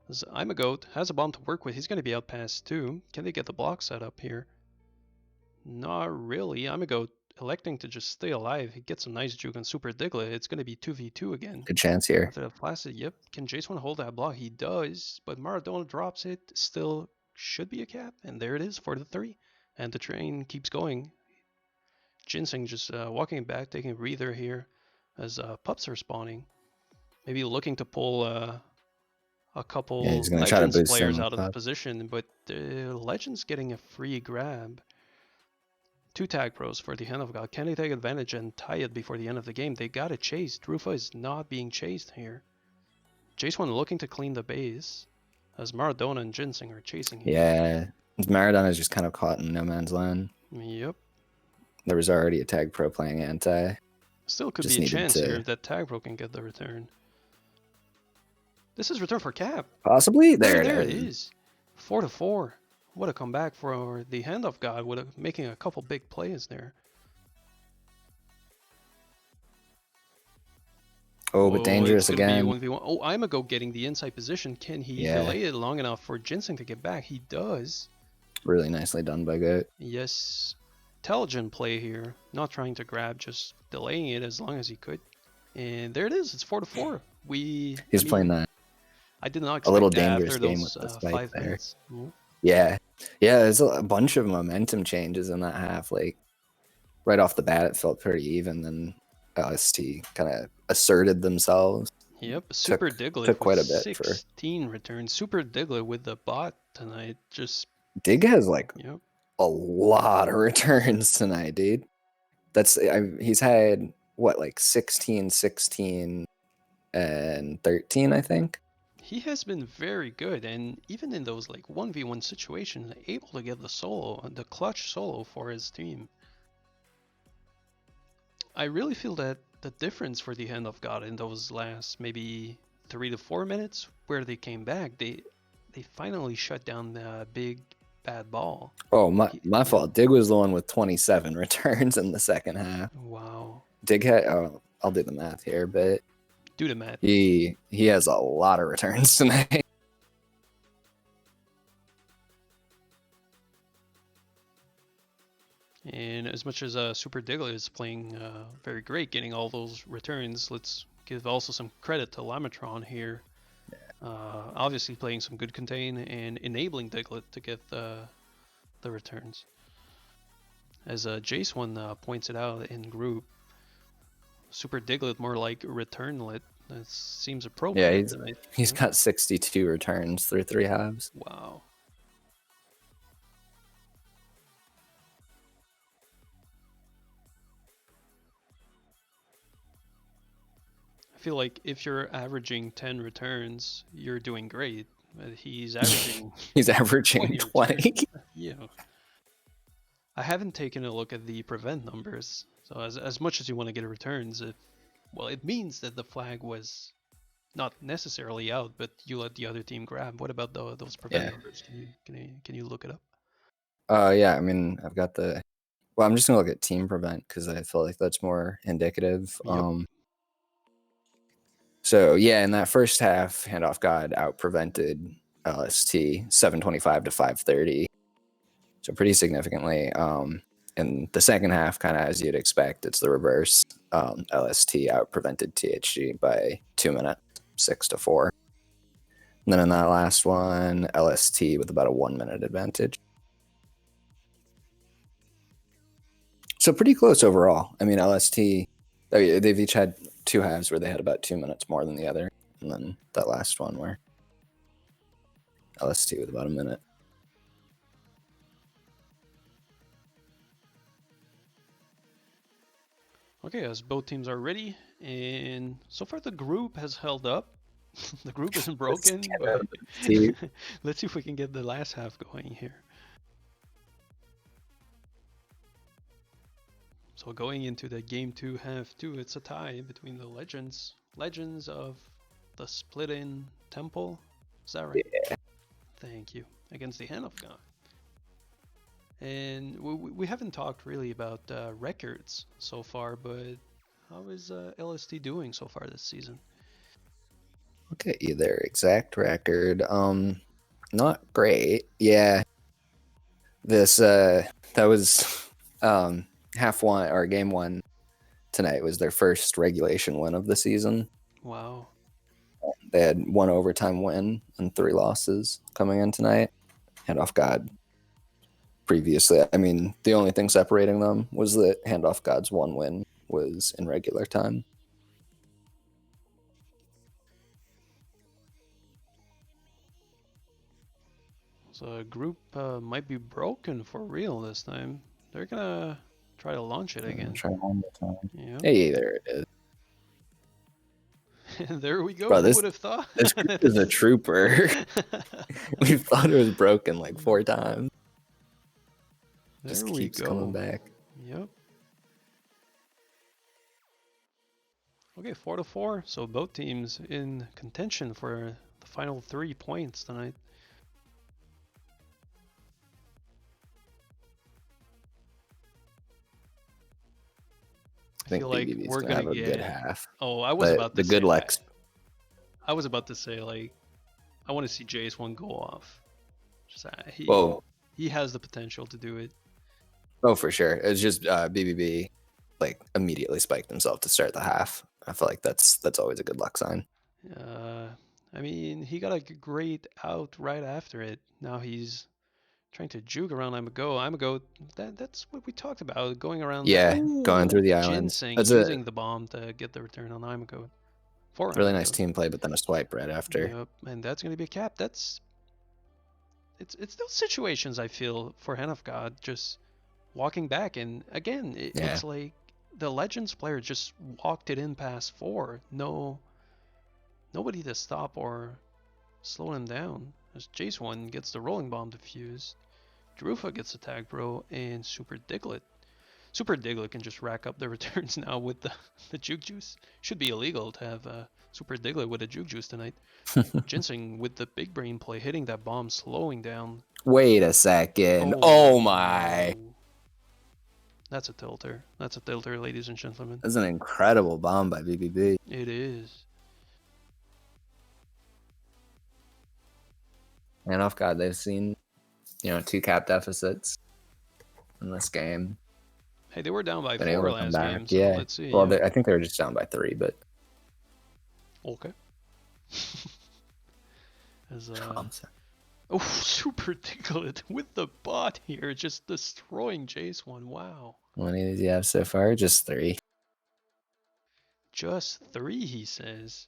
As I'm a goat, has a bomb to work with. He's going to be out past 2. Can they get the block set up here? Not really. I'm a goat electing to just stay alive. He gets some nice juke on Super Diglett. It's going to be 2v2 again. Good chance here. After the Flaccid, yep. Can Jace want to hold that block? He does, but Maradona drops it. Still should be a cap, and there it is for the 3. And the train keeps going. Ginseng just walking back, taking a breather here as pups are spawning. Maybe looking to pull a couple Yeah, he's gonna try to Legends boost players him out of the up. position, but the Legends getting a free grab. 2 tag pros for the Hand of God. Can they take advantage and tie it before the end of the game? They got it chased. Rufa is not being chased here. Jace one looking to clean the base as Maradona and Ginseng are chasing here. Yeah, Maradona is just kind of caught in no man's land. Yep. There was already a tag pro playing anti. Still could Just be a needed chance to- here that tag pro can get the return. This is return for Cap. Possibly? There There it it is. is. 4-4. What a comeback for the Handoff God, making a couple big plays there. Oh, but dangerous It's gonna again. be 1v1. Oh, Imago getting the inside position. Can he delay it long enough for Ginseng to get back? He does. Really nicely done by Goat. Yes. Intelligent play here. Not trying to grab, just delaying it as long as he could. And there it is. It's 4-4. He's playing that. I did not expect a little that dangerous after game those with the spike 5 there. minutes. Yeah. There's a bunch of momentum changes in that half. Like right off the bat, it felt pretty even. Then LST kind of asserted themselves. Yep, Super Diglett took quite a with bit 16 returns. Super Diglett with the bot tonight. Just Dig has like a lot of returns tonight, dude. He's had what, like 16, 16, and 13, I think. He has been very good, and even in those like 1v1 situations, able to get the clutch solo for his team. I really feel that the difference for the Hand of God in those last maybe 3 to 4 minutes where they came back, they finally shut down the big bad ball. Oh, my fault. Dig was the one with 27 returns in the second half. Wow. Dig had, I'll do the math here, but do the math. He has a lot of returns tonight. And as much as Super Diglett is playing very great, getting all those returns, let's give also some credit to Lamatron here. Obviously playing some good contain and enabling Diglett to get the returns. As Jace one points it out in group, Super Diglett more like returnlet. That seems appropriate. Yeah, he's got 62 returns through 3 halves. Wow. I feel like if you're averaging 10 returns, you're doing great. But he's averaging he's averaging 20. Yeah. I haven't taken a look at the prevent numbers. So as much as you want to get returns, it means that the flag was not necessarily out, but you let the other team grab. What about those prevent numbers? Can you look it up? Yeah, I mean, I've got well, I'm just gonna look at team prevent because I feel like that's more indicative. Yep. So yeah, in that first half, Handoff God out prevented LST 725 to 530. So pretty significantly. In the second half, kind of as you'd expect, it's the reverse. LST out prevented THG by 2 minutes, 6 to 4. And then in that last one, LST with about a 1 minute advantage. So pretty close overall. I mean, LST, they've each had 2 halves where they had about 2 minutes more than the other. And then that last one where LST with about a minute. Okay, as both teams are ready, and so far the group has held up. The group isn't broken, but let's see if we can get the last half going here. So going into the game 2, half 2, it's a tie between the legends of the Splittin Temple. Is that right? Yeah. Thank you. Against the Handoff God. And we haven't talked really about records so far, but how is LST doing so far this season? Look at you there, exact record. Not great. Yeah. This that was half one or game 1 tonight was their first regulation win of the season. Wow. They had 1 overtime win and 3 losses coming in tonight. Handoff God previously, I mean, the only thing separating them was that Handoff God's 1 win was in regular time. So a group might be broken for real this time. They're gonna try to launch it again. Try one more time. Yeah. Hey, there it is. There we go. Bro, Who would have thought? This group is a trooper. We thought it was broken like 4 times. Just keeps coming back. Yep. Okay, 4-4. So both teams in contention for the final 3 points tonight. I think feel like BBB's we're gonna gonna have a good get. half. Oh, I was But about the to good say. Lex. I was about to say, like, I want to see Jace one go off. Just, Whoa. he has the potential to do it. Oh, for sure. It's just BBB like immediately spiked himself to start the half. I feel like that's always a good luck sign. I mean, he got a great out right after it. Now he's trying to juke around I'm a go. That's what we talked about, going around. Yeah, going through the island. Ginseng That's using the bomb to get the return on I'm a go. For really I'm a nice go. team play, but then a swipe right after. Yep, and that's gonna be a cap. It's those situations I feel for Hand of God just walking back, and again it's like the Legends player just walked it in past 4. Nobody to stop or slow him down. As Jace one gets the rolling bomb defused, Drufa gets the tag bro, and Super Diglett can just rack up the returns now with the juke juice. Should be illegal to have Super Diglett with a juke juice tonight. Ginseng with the big brain play, hitting that bomb, slowing down. Wait a second. Oh my. That's a tilter. That's a tilter, ladies and gentlemen. That's an incredible bomb by BBB. It is. And off God, they've seen, 2 cap deficits in this game. Hey, they were down by Been 4 able to come last back. game, so Yeah. let's see. Well, I think they were just down by 3, but okay. As oh, Super Diglett with the bot here, just destroying Jace one. Wow. how many does he have so far? Just 3. Just 3, he says.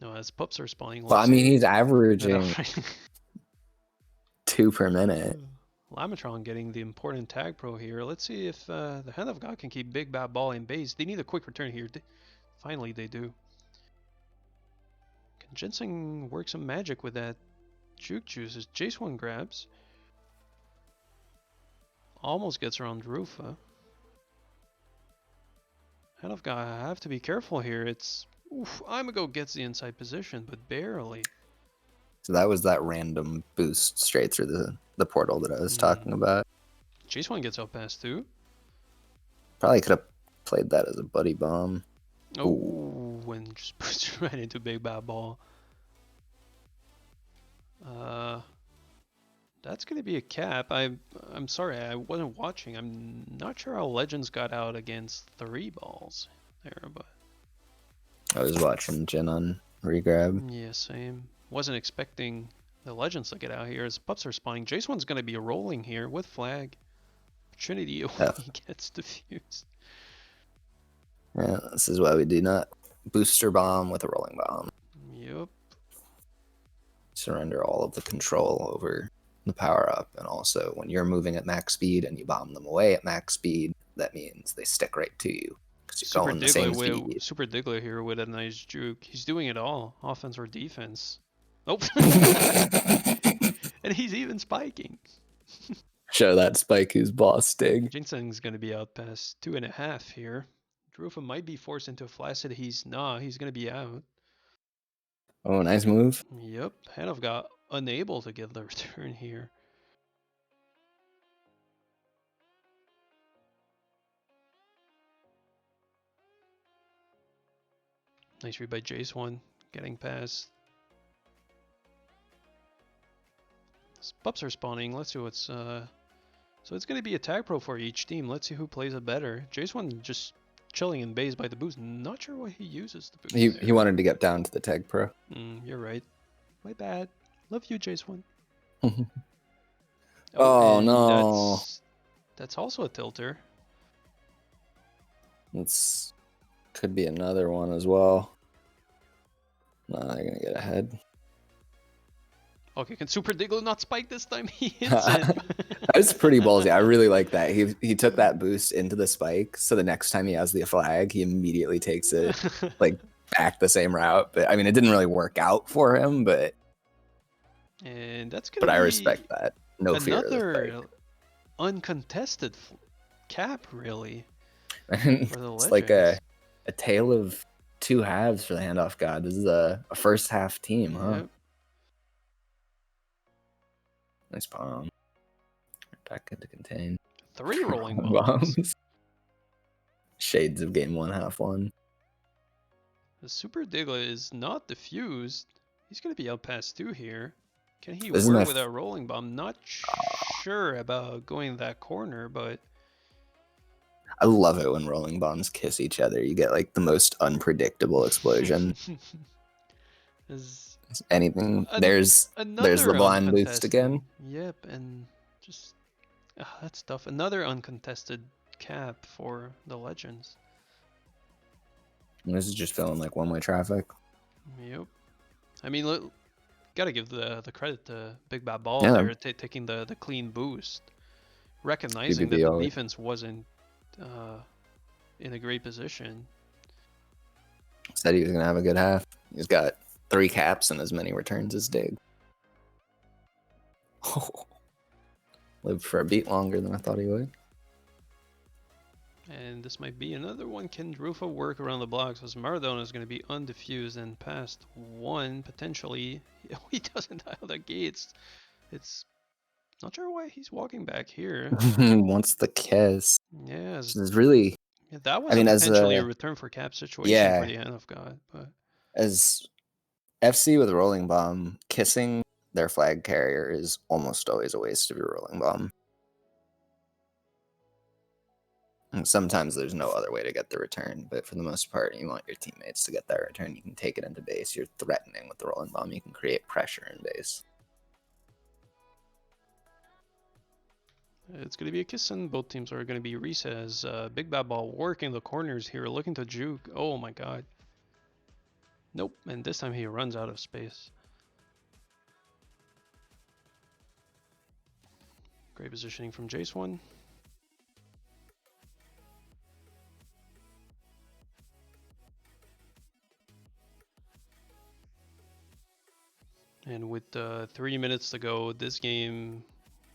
No, as pups are spawning. Well, I mean, he's averaging 2 per minute. Lamatron getting the important tag pro here. Let's see if the Hand of God can keep Big Bad Ball in base. They need a quick return here. Finally, they do. Can Ginseng work some magic with that juke juice as Jace one grabs? Almost gets around Rufa. Hand of God, I have to be careful here. It's Imago gets the inside position, but barely. So that was that random boost straight through the portal that I was talking about. Jace one gets out past 2. Probably could have played that as a buddy bomb. Oh, and just puts right into Big Bad Ball. That's gonna be a cap. I'm sorry, I wasn't watching. I'm not sure how Legends got out against 3 balls there, but I was watching Jin on regrab. yeah, same. Wasn't expecting the Legends to get out here as pups are spawning. Jace one's gonna be rolling here with flag. Trinity he gets defused. Yeah, this is why we do not booster bomb with a rolling bomb. Yep. Surrender all of the control over the power up, and also when you're moving at max speed and you bomb them away at max speed, that means they stick right to you because you're going the same speed. Super Diglett here with a nice juke. He's doing it all, offense or defense. Nope. And he's even spiking. Show that spike who's boss Stig. Ginseng's gonna be out past 2.5 here. Drufa might be forced into a flaccid. He's gonna be out. Oh, nice move. Yep, Hand of God unable to get the return here. Nice read by Jace one, getting past. Pups are spawning. Let's see what's so it's gonna be a tag pro for each team. Let's see who plays it better. Jace one just chilling in base by the boost. Not sure why he uses the boost. He wanted to get down to the tag pro. You're right. My bad. Love you, Jace one. Oh no. That's also a tilter. It's could be another one as well. No, they're gonna get ahead. Okay, can Super Diglett not spike this time? He hits it. That's pretty ballsy. I really like that. He took that boost into the spike, so the next time he has the flag, he immediately takes it like back the same route. But I mean, it didn't really work out for him, but and that's gonna. But I respect that. No fear of the another uncontested cap, really. it's like a a tale of two halves for the Handoff God. This is a first half team, huh? Yep. Nice bomb. Back into contain. 3 rolling bombs. Shades of game 1, half 1. The Super Diglett is not defused. He's going to be out past 2 here. Can he Isn't work that with a rolling bomb? Not sure about going that corner, but I love it when rolling bombs kiss each other. You get like the most unpredictable explosion. Is Anything. There's another the blind boost uncontested. again. Yep, and just that's tough. Another uncontested cap for the Legends. And this is just feeling like one-way traffic. Yep. I mean, look, gotta give the credit to Big Bad Ball Yeah. there, taking the clean boost, recognizing that the defense wasn't in a great position. Said he was gonna have a good half. He's got 3 caps and as many returns as Dig. Oh, lived for a beat longer than I thought he would. And this might be another one. Can Rufa work around the blocks? Because Maradona is going to be undefused and past 1 potentially. He doesn't dial the gates. It's not sure why he's walking back here. He wants the kiss. Yeah, This is really. yeah, that was I mean, potentially a return for cap situation for the Handoff God. But as FC with rolling bomb, kissing their flag carrier is almost always a waste of your rolling bomb. And sometimes there's no other way to get the return, but for the most part, you want your teammates to get that return. You can take it into base. You're threatening with the rolling bomb. You can create pressure in base. it's going to be a kiss, and both teams are going to be reset as Big Bad Ball working the corners here, looking to juke. Oh my god. Nope, and this time he runs out of space. Great positioning from Jace1. And with 3 minutes to go, this game,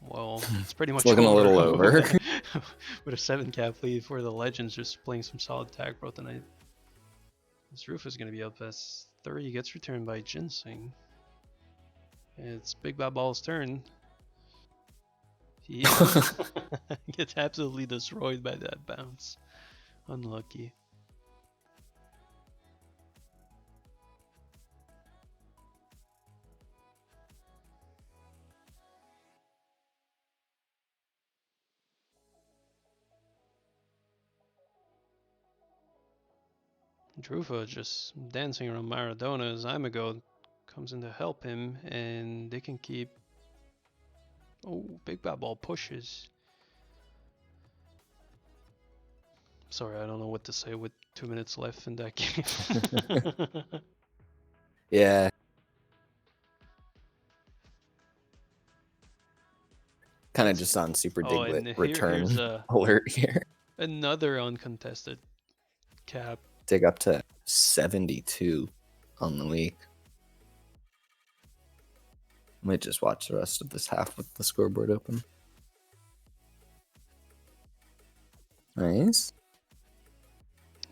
well, it's pretty much looking over. a little over. With a 7 cap lead for the Legends, just playing some solid tag pro tonight. This roof is going to be up as 30, gets returned by Ginseng. It's Big Bad Ball's turn. He gets absolutely destroyed by that bounce. Unlucky. Drufa just dancing around Maradona as Imago comes in to help him, and they can keep. Oh, Big Bad Ball pushes. Sorry, I don't know what to say with 2 minutes left in that game. Yeah. Kind of just on Super Diglett return here's alert here. Another uncontested cap. Dig up to 72 on the week. Might just watch the rest of this half with the scoreboard open. Nice.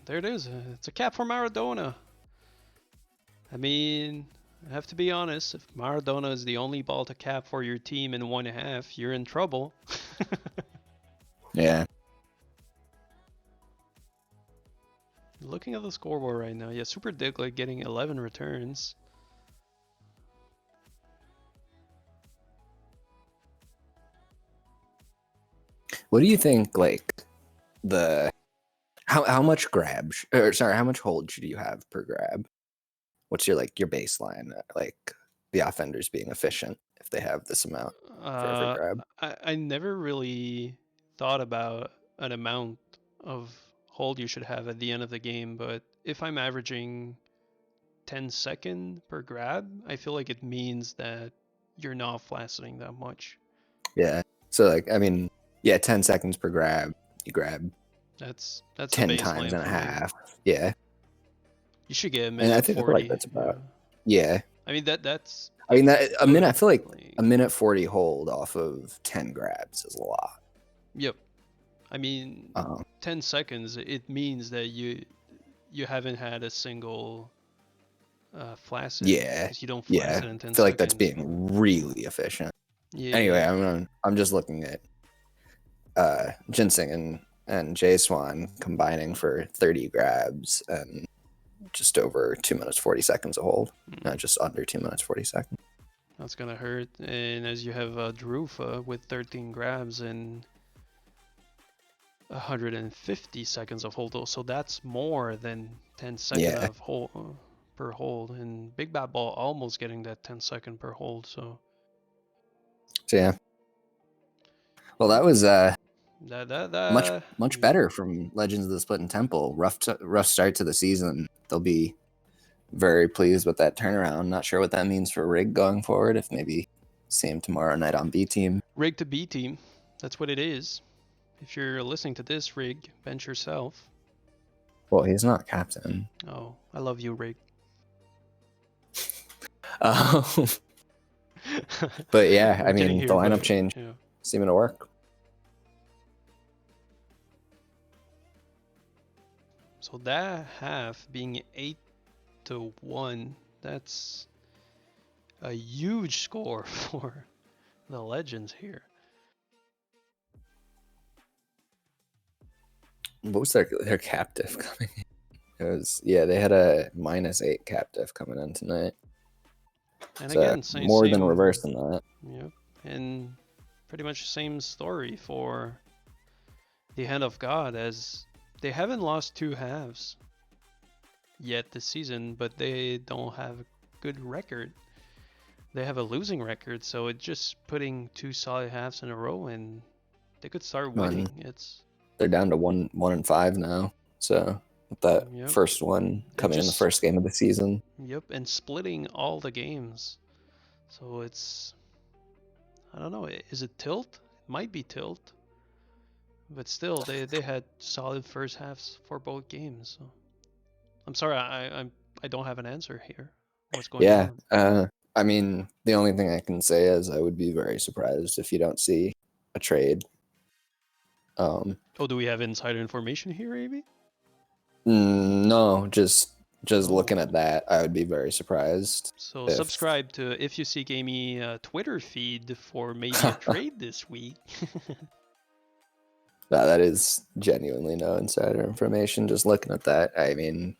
There it is. It's a cap for Maradona. I mean, I have to be honest. If Maradona is the only ball to cap for your team in 1.5, you're in trouble. Yeah. Looking at the scoreboard right now, yeah, Super Diglett getting 11 returns. What do you think, like, the how much grab or sorry, how much hold should you have per grab? What's your your baseline, like the offenders being efficient if they have this amount for every grab? I never really thought about an amount of hold you should have at the end of the game, but if I'm averaging 10 seconds per grab, I feel like it means that you're not flaccinating that much. Yeah. So like, I mean, yeah, 10 seconds per grab. You grab That's 10 times and a half. Yeah. You should get a minute. And I think 40. like that's about. Yeah. I mean that's. I mean that a minute. I feel like a minute 40 hold off of 10 grabs is a lot. Yep. I mean, 10 seconds. It means that you haven't had a single flaccid. Yeah, 'Cause you don't yeah. flaccid in 10 I feel like that's seconds. being really efficient. Yeah. Anyway, I'm just looking at Ginseng and J Swan combining for 30 grabs and just over 2 minutes 40 seconds a hold. Just under 2 minutes 40 seconds. That's gonna hurt. And as you have Drufa with 13 grabs and 150 seconds of hold, so that's more than 10 seconds Yeah. of hold per hold. And Big Bad Ball almost getting that 10 second per hold. So yeah. Well, that was that much better from Legends of the Splittin Temple. Rough start to the season. They'll be very pleased with that turnaround. Not sure what that means for Rig going forward. If maybe see him tomorrow night on B team. Rig to B team. That's what it is. If you're listening to this, Rig, bench yourself. Well, he's not captain. Oh, I love you, Rig. But yeah, I mean, the lineup change seeming to work. So that half being 8-1, that's a huge score for the Legends here. What was their captive coming in? It was, yeah, they had a -8 captive coming in tonight. And so again, more than reverse than that. Yep, and pretty much the same story for the Hand of God, as they haven't lost 2 halves yet this season, but they don't have a good record. They have a losing record, so it's just putting 2 solid halves in a row, and they could start winning. They're down to 1-5 now, so with that first one coming in the first game of the season. Yep, and splitting all the games. So it's, I don't know, is it tilt? It might be tilt. But still, they had solid first halves for both games. So I'm sorry, I don't have an answer here. What's going on? Yeah, I mean, the only thing I can say is I would be very surprised if you don't see a trade. Oh, do we have insider information here, Amy? No, just looking at that, I would be very surprised. So subscribe to If You Seek Amy Twitter feed for maybe a trade this week. No, that is genuinely no insider information. Just looking at that, I mean,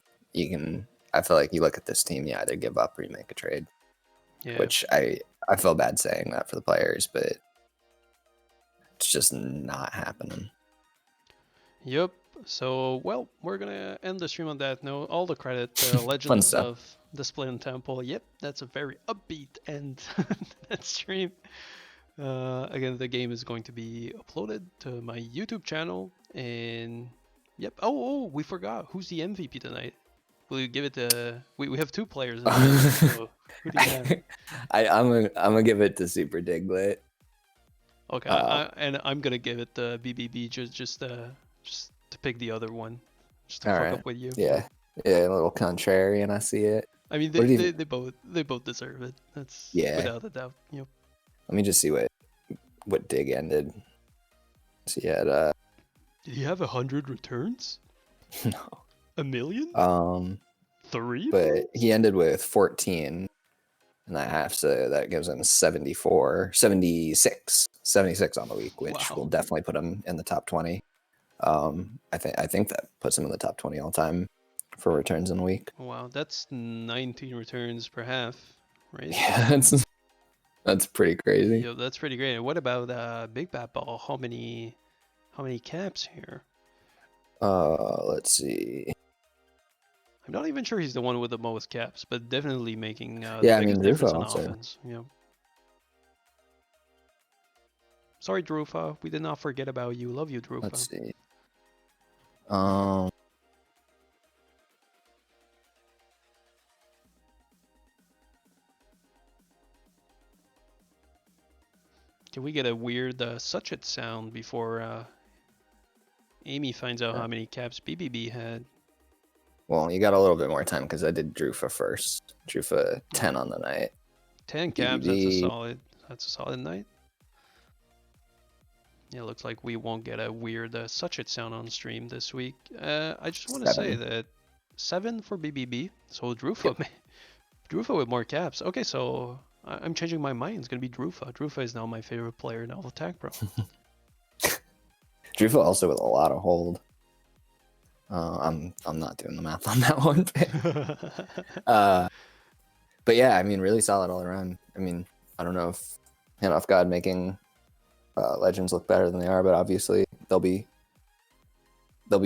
I feel like you look at this team, you either give up or you make a trade. Yeah. Which I feel bad saying that for the players, but it's just not happening. Yep. So, well, we're going to end the stream on that note. All the credit to Legends of the Splittin Temple. Yep, that's a very upbeat end to that stream. Again, the game is going to be uploaded to my YouTube channel. And, yep. Oh, we forgot. Who's the MVP tonight? Will you give it to... We have 2 players in the game, so who do you have? I'm gonna give it to Super Diglett. Okay, and I'm gonna give it to BBB just to pick the other one, just to fuck up with you. Yeah, a little contrarian. I see it. I mean, they both deserve it. That's without a doubt. Yep. Let me just see what Dig ended. So he had Did he have 100 returns? No. 1 million? 3? But he ended with 14 in that half, so that gives him 76 on the week, which will definitely put him in the top 20. I think that puts him in the top 20 all time for returns in a week. Wow, that's 19 returns per half, right? Yeah, that's pretty crazy. Yo, that's pretty great. What about Big Bad Ball? How many caps here? Let's see. I'm not even sure he's the one with the most caps, but definitely making the biggest difference in offense. Yeah. Sorry, Drufa. We did not forget about you. Love you, Drufa. Let's see. Can we get a weird such it sound before Amy finds out how many caps BBB had? Well, you got a little bit more time because I did Drufa first. Drufa 10 on the night. 10 caps. BBB. That's a solid night. Yeah, looks like we won't get a weird such it sound on stream this week. I just want to say that 7 for BBB. So Drufa, Drufa with more caps. Okay, so I'm changing my mind. It's gonna be Drufa. Drufa is now my favorite player in Alpha Attack Pro. Drufa also with a lot of hold. I'm not doing the math on that one. But yeah, I mean, really solid all around. I mean, I don't know if Handoff God making Legends look better than they are, but obviously they'll be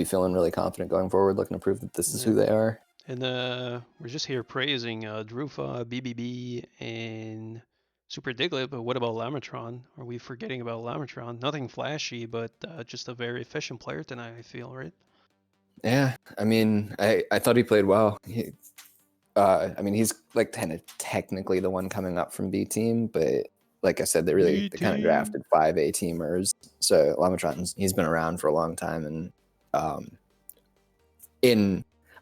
feeling really confident going forward, looking to prove that this is who they are. And we're just here praising Drufa, BBB, and Super Diglett, but what about Lamatron? Are we forgetting about Lamatron? Nothing flashy, but just a very efficient player tonight, I feel, right? Yeah, I mean, I thought he played well. I mean, he's like kind of technically the one coming up from B team, but like I said, they kind of drafted 5 A teamers. So Lamatron, he's been around for a long time, and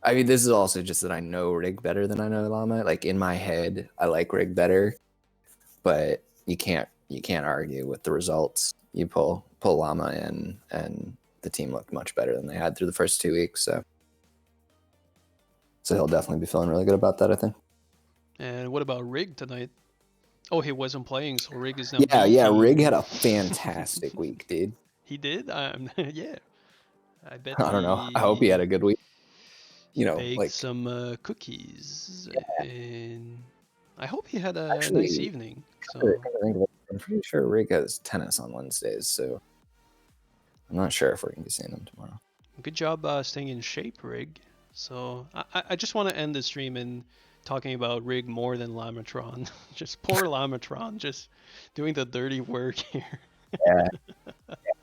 I mean, this is also just that I know Rig better than I know Llama. Like in my head, I like Rig better, but you can't argue with the results. You pull Llama in, and the team looked much better than they had through the first 2 weeks. So he'll definitely be feeling really good about that, I think. And what about Rig tonight? Oh, he wasn't playing, so Rig is now. Yeah. Rig had a fantastic week, dude. He did. Yeah. I bet. I don't know. I hope he had a good week. You know, baked like some cookies, and I hope he had a Actually, nice evening. So I'm pretty sure Rig has tennis on Wednesdays, so I'm not sure if we're gonna be seeing him tomorrow. good job staying in shape, Rig. So I just want to end the stream in talking about Rig more than Lamatron. Just poor Lamatron, just doing the dirty work here. Yeah.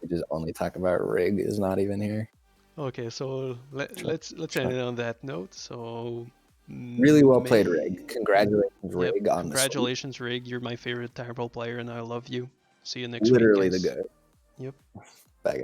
We just only talk about Rig is not even here. Okay, so let's end it on that note. So really well played, Rig. Congratulations, Rig. On congratulations, Rig. You're my favorite Tyrell player, and I love you. See you next week. week. Literally the good. Yep. Bye.